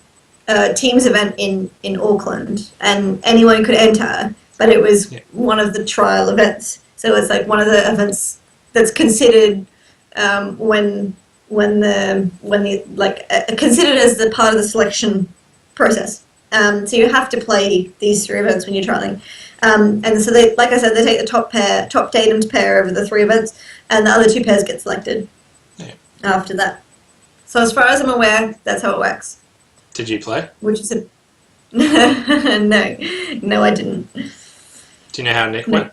S5: teams event in Auckland, and anyone could enter, but it was one of the trial events. So it's like one of the events that's considered when considered as the part of the selection process. So you have to play these 3 events when you're trialing. And so they, like I said, they take the top datums pair over the 3 events, and the other 2 pairs get selected after that. So as far as I'm aware, that's how it works.
S3: Did you play?
S5: Which is a... No, I didn't.
S3: Do you know how Nick went?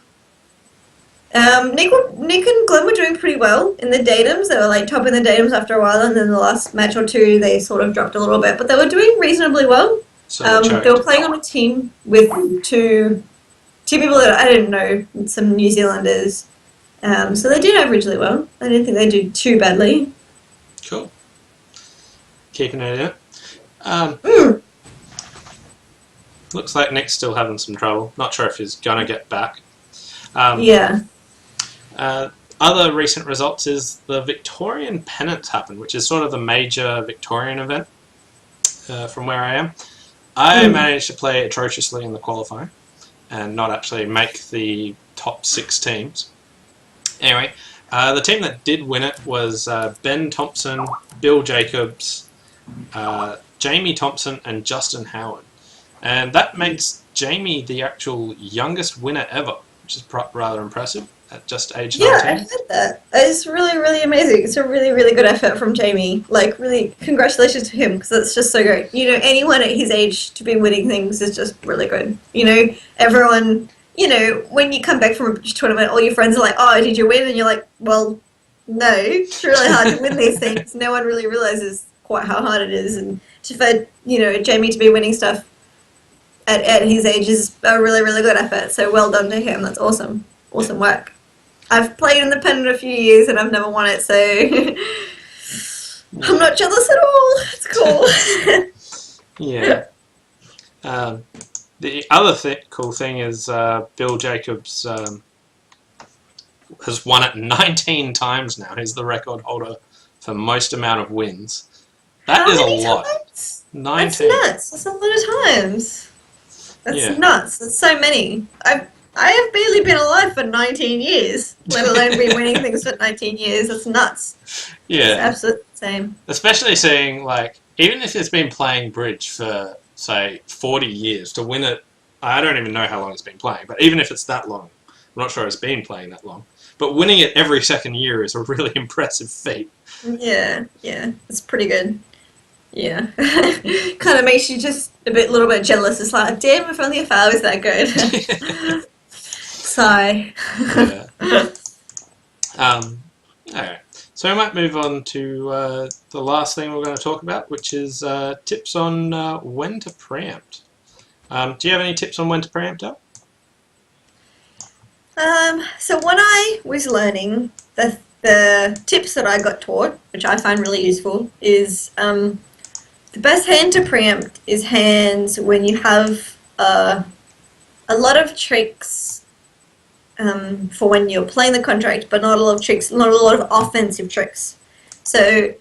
S5: Nick and Glenn were doing pretty well in the datums. They were like top in the datums after a while, and then the last match or 2 they sort of dropped a little bit, but they were doing reasonably well.
S3: So
S5: they were playing on a team with two people that I didn't know, some New Zealanders. So they did averagely well. I didn't think they did too badly.
S3: Cool. Keeping it out. Looks like Nick's still having some trouble. Not sure if he's gonna get back.
S5: Yeah.
S3: other recent results is the Victorian Pennant happened, which is sort of the major Victorian event from where I am. I managed to play atrociously in the qualifying and not actually make the top 6 teams. Anyway, the team that did win it was Ben Thompson, Bill Jacobs, Jamie Thompson, and Justin Howard. And that makes Jamie the actual youngest winner ever, which is rather impressive at just age 19.
S5: Yeah, I heard that. It's really, really amazing. It's a really, really good effort from Jamie. Like, really, congratulations to him, because that's just so great. You know, anyone at his age to be winning things is just really good. You know, everyone, you know, when you come back from a tournament, all your friends are like, oh, did you win? And you're like, well, no. It's really hard to win these things. No one really realizes quite how hard it is. And for, you know, Jamie to be winning stuff at his age is a really, really good effort. So well done to him. That's awesome. Awesome work. I've played in the Pennant a few years and I've never won it, so I'm not jealous at all. It's cool.
S3: Yeah. The other cool thing is Bill Jacobs has won it 19 times now. He's the record holder for most amount of wins. That is a lot.
S5: Times?
S3: 19.
S5: That's nuts. That's a lot of times. That's nuts. That's so many. I have barely been alive for 19 years, let alone be winning things for 19 years. That's nuts.
S3: Yeah.
S5: It's absolutely insane.
S3: Especially seeing, like, even if it's been playing bridge for, say, 40 years, to win it, I don't even know how long it's been playing, but even if it's that long, I'm not sure it's been playing that long, but winning it every second year is a really impressive feat.
S5: Yeah, it's pretty good. Yeah. Kind of makes you just a little bit jealous. It's like, damn, if only if I was that good. Sigh.
S3: Yeah. Alright, so we might move on to the last thing we're going to talk about, which is tips on when to preempt. Do you have any tips on when to preempt up?
S5: So when I was learning, the tips that I got taught, which I find really useful, is the best hand to preempt is hands when you have a lot of tricks for when you're playing the contract, but not a lot of tricks, not a lot of offensive tricks. So,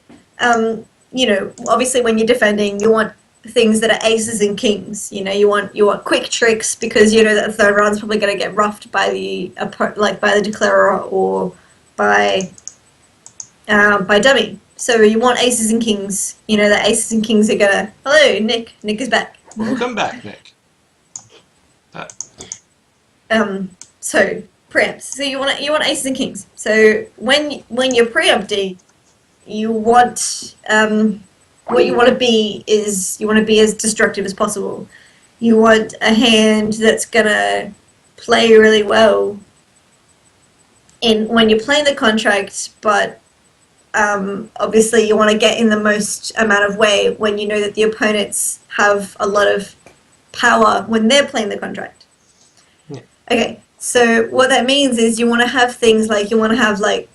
S5: you know, obviously when you're defending, you want things that are aces and kings. You know, you want quick tricks because you know that the third round's probably going to get roughed by the declarer or by dummy. So you want aces and kings. You know that aces and kings are gonna. Hello, Nick. Nick is back.
S3: Welcome back, Nick.
S5: So preempts. So you want aces and kings. So when you're preempting, you want what you want to be is you want to be as destructive as possible. You want a hand that's gonna play really well when you're playing the contract, but obviously you want to get in the most amount of way when you know that the opponents have a lot of power when they're playing the contract.
S3: Yeah.
S5: Okay, so what that means is you want to have things like you want to have like,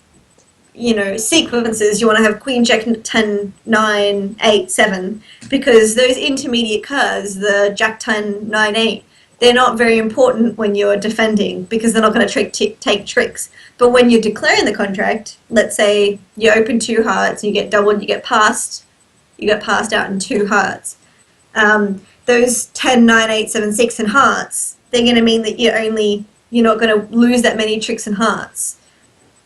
S5: you know, sequences. You want to have Queen, Jack, 10, 9, 8, 7, because those intermediate cards, the Jack, 10, 9, 8, they're not very important when you're defending because they're not going to take tricks. But when you're declaring the contract, let's say you open 2 hearts, you get doubled, you get passed out in 2 hearts. Those 10, 9, 8, 7, 6 and hearts, they're going to mean that you're not going to lose that many tricks and hearts.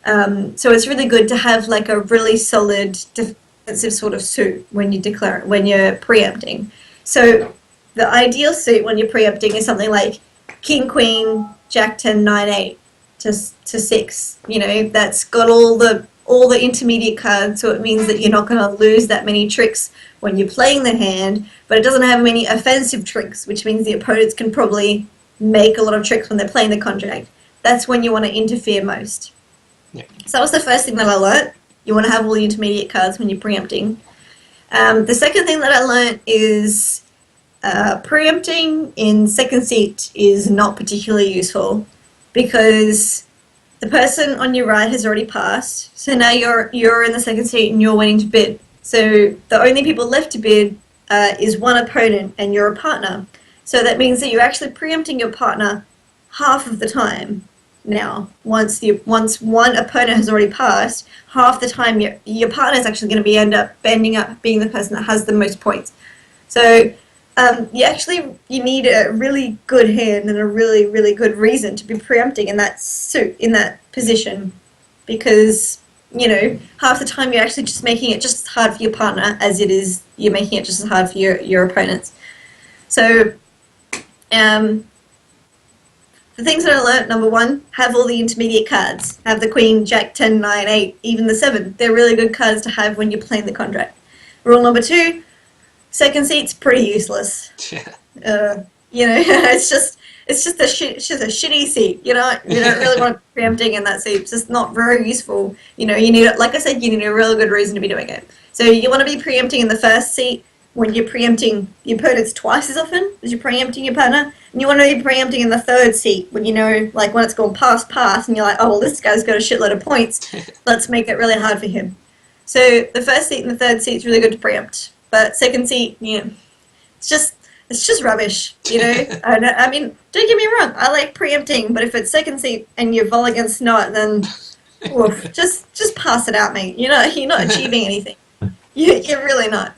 S5: So it's really good to have like a really solid defensive sort of suit when you're preempting. So the ideal suit when you're preempting is something like King, Queen, Jack, 10, 9, 8 to 6. You know, that's got all the intermediate cards, so it means that you're not going to lose that many tricks when you're playing the hand, but it doesn't have many offensive tricks, which means the opponents can probably make a lot of tricks when they're playing the contract. That's when you want to interfere most.
S3: Yeah.
S5: So that was the first thing that I learnt. You want to have all the intermediate cards when you're preempting. The second thing that I learnt is preempting in second seat is not particularly useful because the person on your right has already passed. So now you're in the second seat and you're waiting to bid. So the only people left to bid is one opponent and you're a partner. So that means that you're actually preempting your partner half of the time. now. Once one opponent has already passed, half the time your partner is actually going to end up ending up being the person that has the most points. So you need a really good hand and a really, really good reason to be preempting in that position, because half the time you're actually just making it just as hard for your partner as it is you're making it just as hard for your opponents. So the things that I learnt, number one, have all the intermediate cards. Have the Queen, Jack, 10, 9, 8, even the 7. They're really good cards to have when you're playing the contract. Rule number 2, second seat's pretty useless. It's just a shitty seat. You don't really want to be preempting in that seat. It's just not very useful. You need, like I said, you need a really good reason to be doing it. So you want to be preempting in the first seat when you're preempting your opponents twice as often as you're preempting your partner. And you want to be preempting in the third seat when when it's gone past, and you're like, oh, well, this guy's got a shitload of points. Let's make it really hard for him. So the first seat and the third seat's really good to preempt. But second seat, it's just rubbish, I mean, don't get me wrong, I like preempting, but if it's second seat and you vol against not, then oof, just pass it out, mate. You're not achieving anything. You're really not.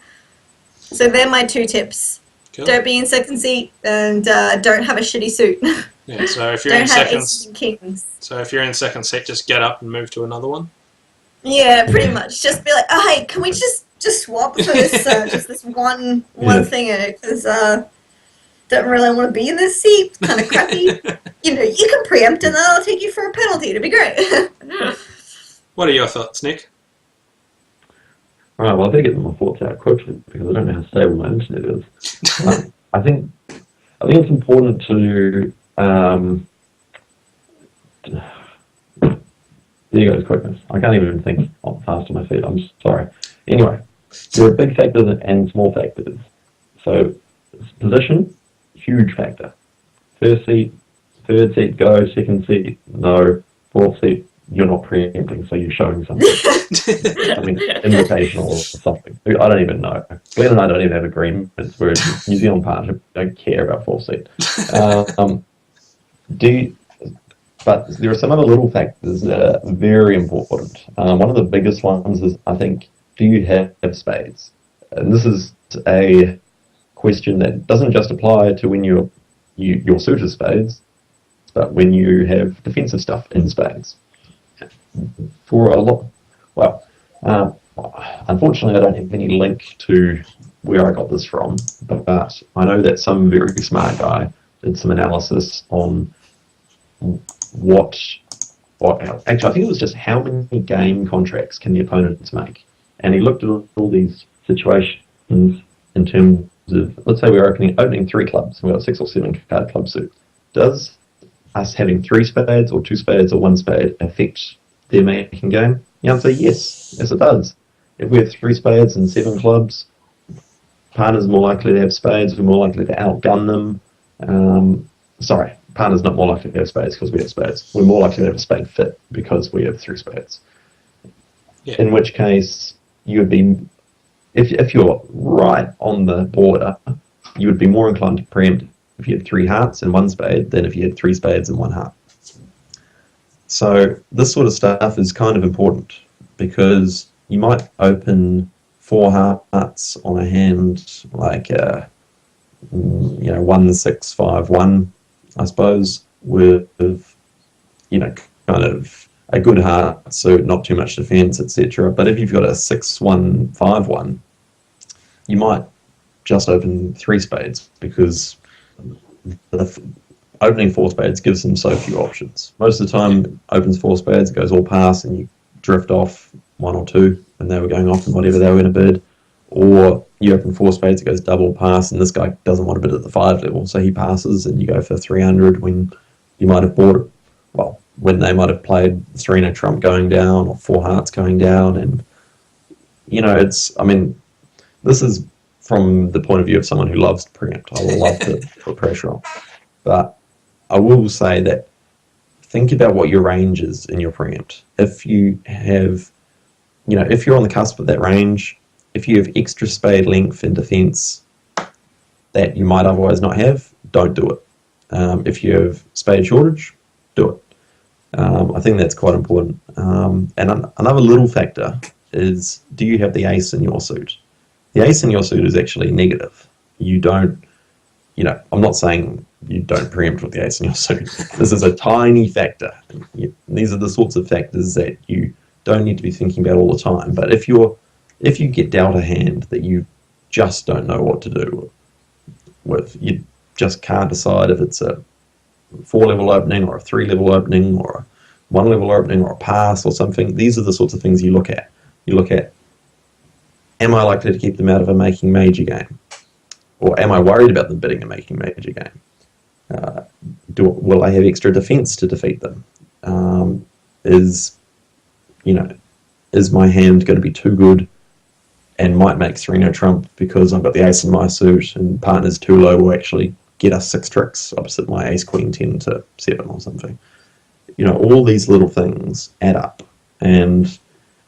S5: So they're my 2 tips.
S3: Cool.
S5: Don't be in second seat, and don't have a shitty suit.
S3: Yeah, so if you're
S5: don't
S3: in
S5: have
S3: second,
S5: aces and kings.
S3: so if you're in second seat, just get up and move to another one.
S5: Yeah, pretty much. Just be like, oh, hey, can we just swap for this just this one thing, because don't really want to be in this seat. It's kind of crappy. You can preempt, and then I'll take you for a penalty. It'll be great.
S3: What are your thoughts, Nick?
S4: All right, well, I better get my thoughts out quickly because I don't know how stable my internet is. I think it's important to there you go, quickness. I can't even think fast on my feet. I'm sorry. Anyway, there are big factors and small factors. So position, huge factor. First seat, third seat, go. Second seat, no. Fourth seat, you're not preempting, so you're showing something. Something invitational or something. I don't even know. Glenn and I don't even have agreements. We're a New Zealand partnership. Don't care about fourth seat. But there are some other little factors that are very important. One of the biggest ones is, I think, do you have spades? And this is a question that doesn't just apply to when you're suited spades, but when you have defensive stuff in spades. For a lot, unfortunately, I don't have any link to where I got this from, but I know that some very smart guy did some analysis on actually, I think it was just how many game contracts can the opponents make, and he looked at all these situations in terms of, let's say we're opening 3 clubs, and we've got 6 or 7 card club suit. Does us having 3 spades or 2 spades or 1 spade affect their making game? The answer is yes, it does. If we have 3 spades and 7 clubs, partners are more likely to have spades, we're more likely to outgun them. Partners not more likely to have spades because we have spades. We're more likely to have a spade fit because we have 3 spades. Yeah. In which case, you would be, if you're right on the border, you would be more inclined to preempt if you had 3 hearts and 1 spade than if you had 3 spades and 1 heart. So this sort of stuff is kind of important because you might open 4 hearts on a hand like 1, 6, 5, 1, I suppose, with kind of a good heart, so not too much defense, etc. But if you've got a 6, 1, 5, 1, you might just open 3 spades because opening 4 spades gives them so few options. Most of the time, it opens 4 spades, it goes all pass, and you drift off 1 or 2, and they were going off in whatever they were going to bid. Or you open 4 spades, it goes double pass, and this guy doesn't want to bid at the 5 level, so he passes, and you go for 300 when you might have bought it. Well, when they might have played 3 and a trump going down, or 4 hearts going down, and this is from the point of view of someone who loves to preempt. I will love to put pressure on. But I will say that think about what your range is in your preempt. If you have, if you're on the cusp of that range, if you have extra spade length and defense that you might otherwise not have, don't do it. If you have spade shortage, do it. I think that's quite important. Another little factor is, do you have the ace in your suit? The ace in your suit is actually negative. You don't, I'm not saying you don't preempt with the ace in your suit. This is a tiny factor. These are the sorts of factors that you don't need to be thinking about all the time. But if you get dealt a hand that you just don't know what to do with, you just can't decide if it's a 4-level opening or a 3-level opening or a 1-level opening or a pass or something. These are the sorts of things you look at. You look at, am I likely to keep them out of a making major game? Or am I worried about them bidding a making major game? Will I have extra defense to defeat them? Is my hand going to be too good and might make Sereno trump because I've got the ace in my suit and partner's too low will actually get us 6 tricks opposite my ace queen 10 to 7 or something. All these little things add up, and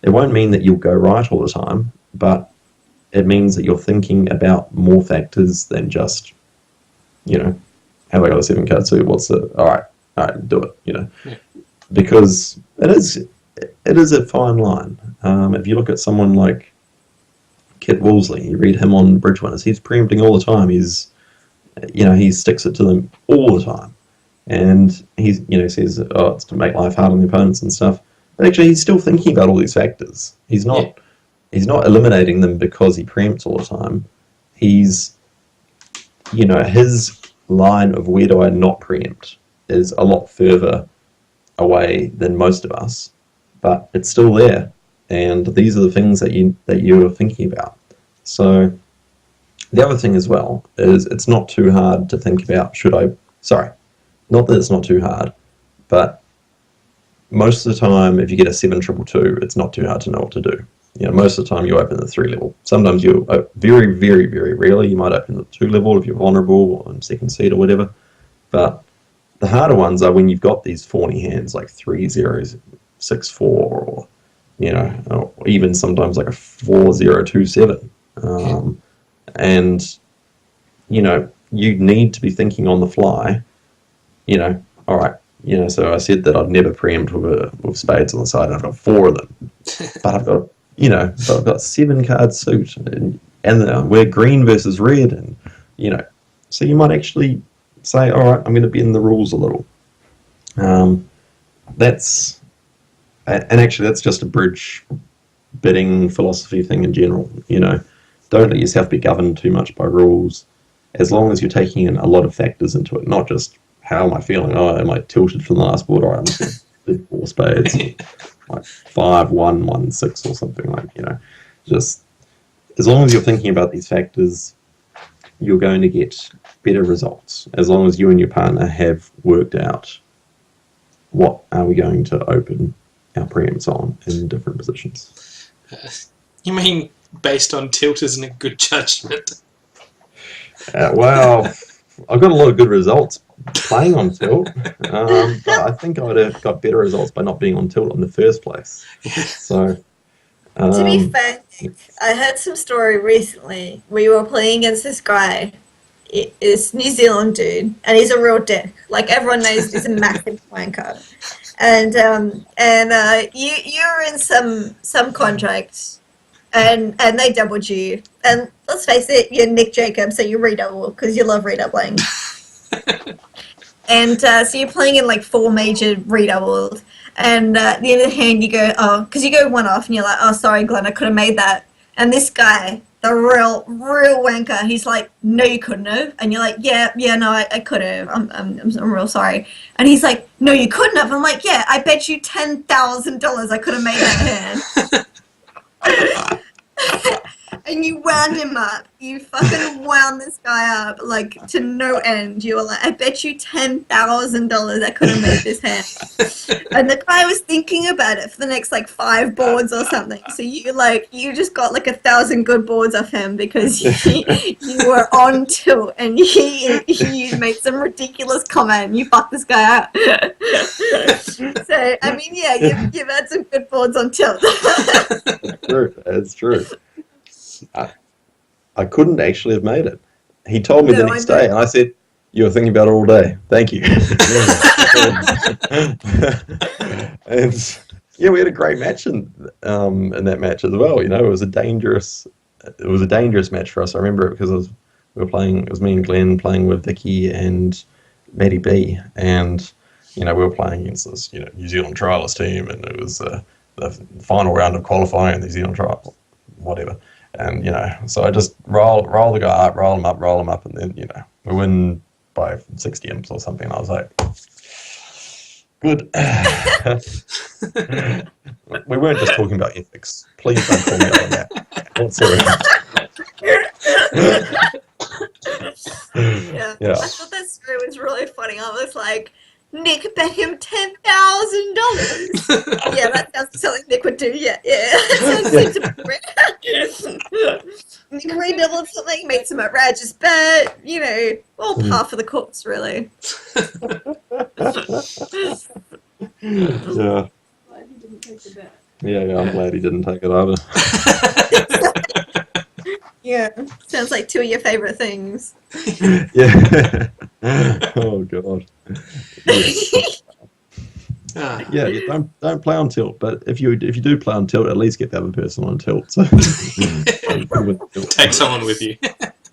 S4: it won't mean that you'll go right all the time, but it means that you're thinking about more factors than just, have I got a 7-card suit? What's the all right, do it.
S3: Yeah.
S4: Because it is a fine line. If you look at someone like Kit Woolsey, you read him on Bridge Winners, he's preempting all the time. He sticks it to them all the time, and he says, it's to make life hard on the opponents and stuff. But actually, he's still thinking about all these factors. He's not eliminating them because he preempts all the time. He's, his line of where do I not preempt is a lot further away than most of us, but it's still there. And these are the things that you're thinking about. So the other thing as well is it's not too hard to think about, not that it's not too hard, but most of the time if you get a 7-2-2, it's not too hard to know what to do. Most of the time you open the 3-level. Sometimes you very, very, very rarely you might open the 2-level if you're vulnerable or in second seed or whatever. But the harder ones are when you've got these fawny hands like 3-0, 6-4, or or even sometimes like a 4-0-2-7. And you need to be thinking on the fly. All right. So I said that I'd never preempt with spades on the side. And I've got 4 of them, but I've got 7-card suit, and we're green versus red, and so you might actually say, all right, I'm going to bend the rules a little. That's just a bridge bidding philosophy thing in general. Don't let yourself be governed too much by rules, as long as you're taking in a lot of factors into it, not just how am I feeling? Oh, am I tilted from the last board? All right, I'm just going to bid 4 spades. Like 5-1-1-6 or something, just as long as you're thinking about these factors, you're going to get better results. As long as you and your partner have worked out what are we going to open our preempts on in different positions.
S3: You mean based on tilt isn't a good judgment?
S4: Well, I've got a lot of good results playing on tilt, but I think I would have got better results by not being on tilt in the first place. So,
S5: to be fair, I heard some story recently. We were playing against this guy, this New Zealand dude, and he's a real dick. Like everyone knows, he's a massive wanker. And you're in some contracts, and they doubled you. And let's face it, you're Nick Jacobs, so you redouble because you love redoubling. And so you're playing in like 4 major redoubles, and at the end of the hand you go, oh, because you go 1 off, and you're like, oh, sorry, Glenn, I could have made that. And this guy, the real wanker, he's like, no, you couldn't have. And you're like, yeah, no, I could have. I'm real sorry. And he's like, no, you couldn't have. I'm like, yeah, I bet you $10,000 I could have made that hand. And you wound him up. You fucking wound this guy up, like, to no end. You were like, I bet you $10,000 I could have made this hand. And the guy was thinking about it for the next, like, 5 boards or something. So you just got, like, 1,000 good boards off him because you were on tilt and you made some ridiculous comment and you fucked this guy up. So, I mean, yeah, you've had some good boards on tilt.
S4: It's true. It's true. I couldn't actually have made it. He told me the next day, and I said, you were thinking about it all day. Thank you. And yeah, we had a great match in that match as well. You know, it was a dangerous match for us. I remember it because we were playing. It was me and Glenn playing with Vicky and Maddie B, and you know we were playing against this New Zealand trialist team, and it was the final round of qualifying in the New Zealand trial, whatever. And so I just roll the guy up, roll him up, and then we win by 60 imps or something. And I was like, good. We weren't just talking about ethics. Please don't call me out on that.
S5: Yeah. I thought that story was really funny. I was like, Nick bet him $10,000. Yeah, that sounds something Nick would do. Yeah. Nick redoubled something, made some outrageous bet. All par for the course, really.
S4: Yeah.
S1: Glad he didn't take the bet.
S4: Yeah, I'm glad he didn't take it either.
S5: Yeah, sounds like two of your favorite things.
S4: Yeah. Oh god. Yeah. Don't play on tilt. But if you do play on tilt, at least get the other person on tilt. So.
S3: Take someone with you.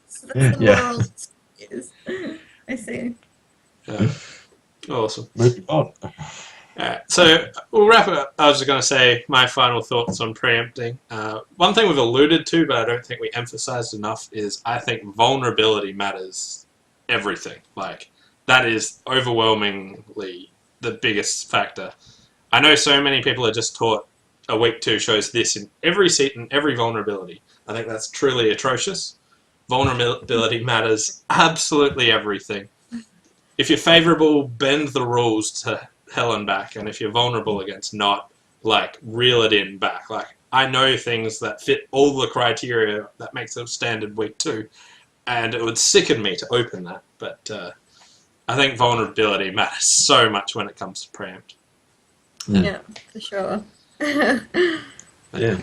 S5: So that's the moral is. I see.
S3: Awesome.
S4: Moving on.
S3: Alright, so we'll wrap it up. I was just going to say my final thoughts on preempting. One thing we've alluded to, but I don't think we emphasized enough, is I think vulnerability matters everything. Like, that is overwhelmingly the biggest factor. I know so many people are just taught a week 2 shows this in every seat and every vulnerability. I think that's truly atrocious. Vulnerability matters absolutely everything. If you're favorable, bend the rules to hell and back, and if you're vulnerable against not, like, reel it in back. Like, I know things that fit all the criteria that makes a standard week 2, and it would sicken me to open that, but I think vulnerability matters so much when it comes to preempt.
S5: Yeah, for sure.
S4: Yeah.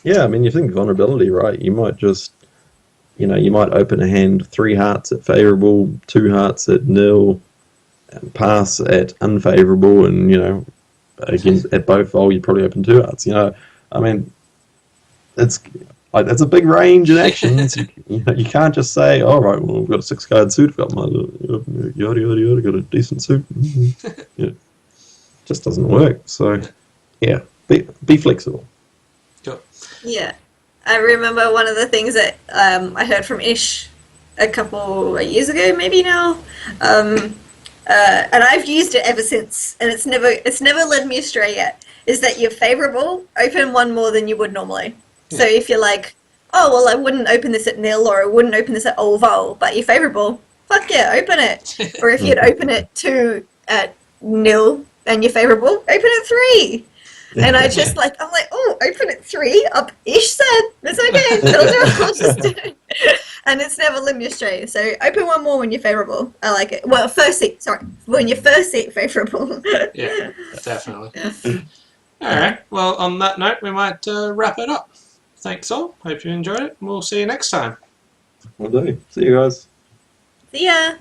S4: I mean, you think vulnerability, right? You might just, you might open a hand 3 hearts at favourable, 2 hearts at nil, and pass at unfavourable, and again at both vol you probably open 2 hearts. I mean, it's a big range in actions. You can't just say, all right, well, we've got a 6-card suit, I've got my yada, got a decent suit. It just doesn't work. So yeah, be flexible.
S3: Cool.
S5: Yeah, I remember one of the things that I heard from Ish a couple of years ago, maybe now. And I've used it ever since, and it's never led me astray yet, is that you're favourable, open 1 more than you would normally. Yeah. So if you're like, oh, well, I wouldn't open this at nil, or I wouldn't open this at all vol, but you're favourable, fuck yeah, open it. Or if you'd open it 2 at nil, and you're favourable, open it 3. And I'm like, oh, open at 3, up Ish said, it's okay, I'll just do it. And it's never led me astray. So open 1 more when you're favourable. I like it. Well, when you're first seat favourable.
S3: Yeah, definitely. Alright, well, on that note, we might wrap it up. Thanks all. Hope you enjoyed it. We'll see you next time.
S4: Will do. See you guys.
S5: See ya.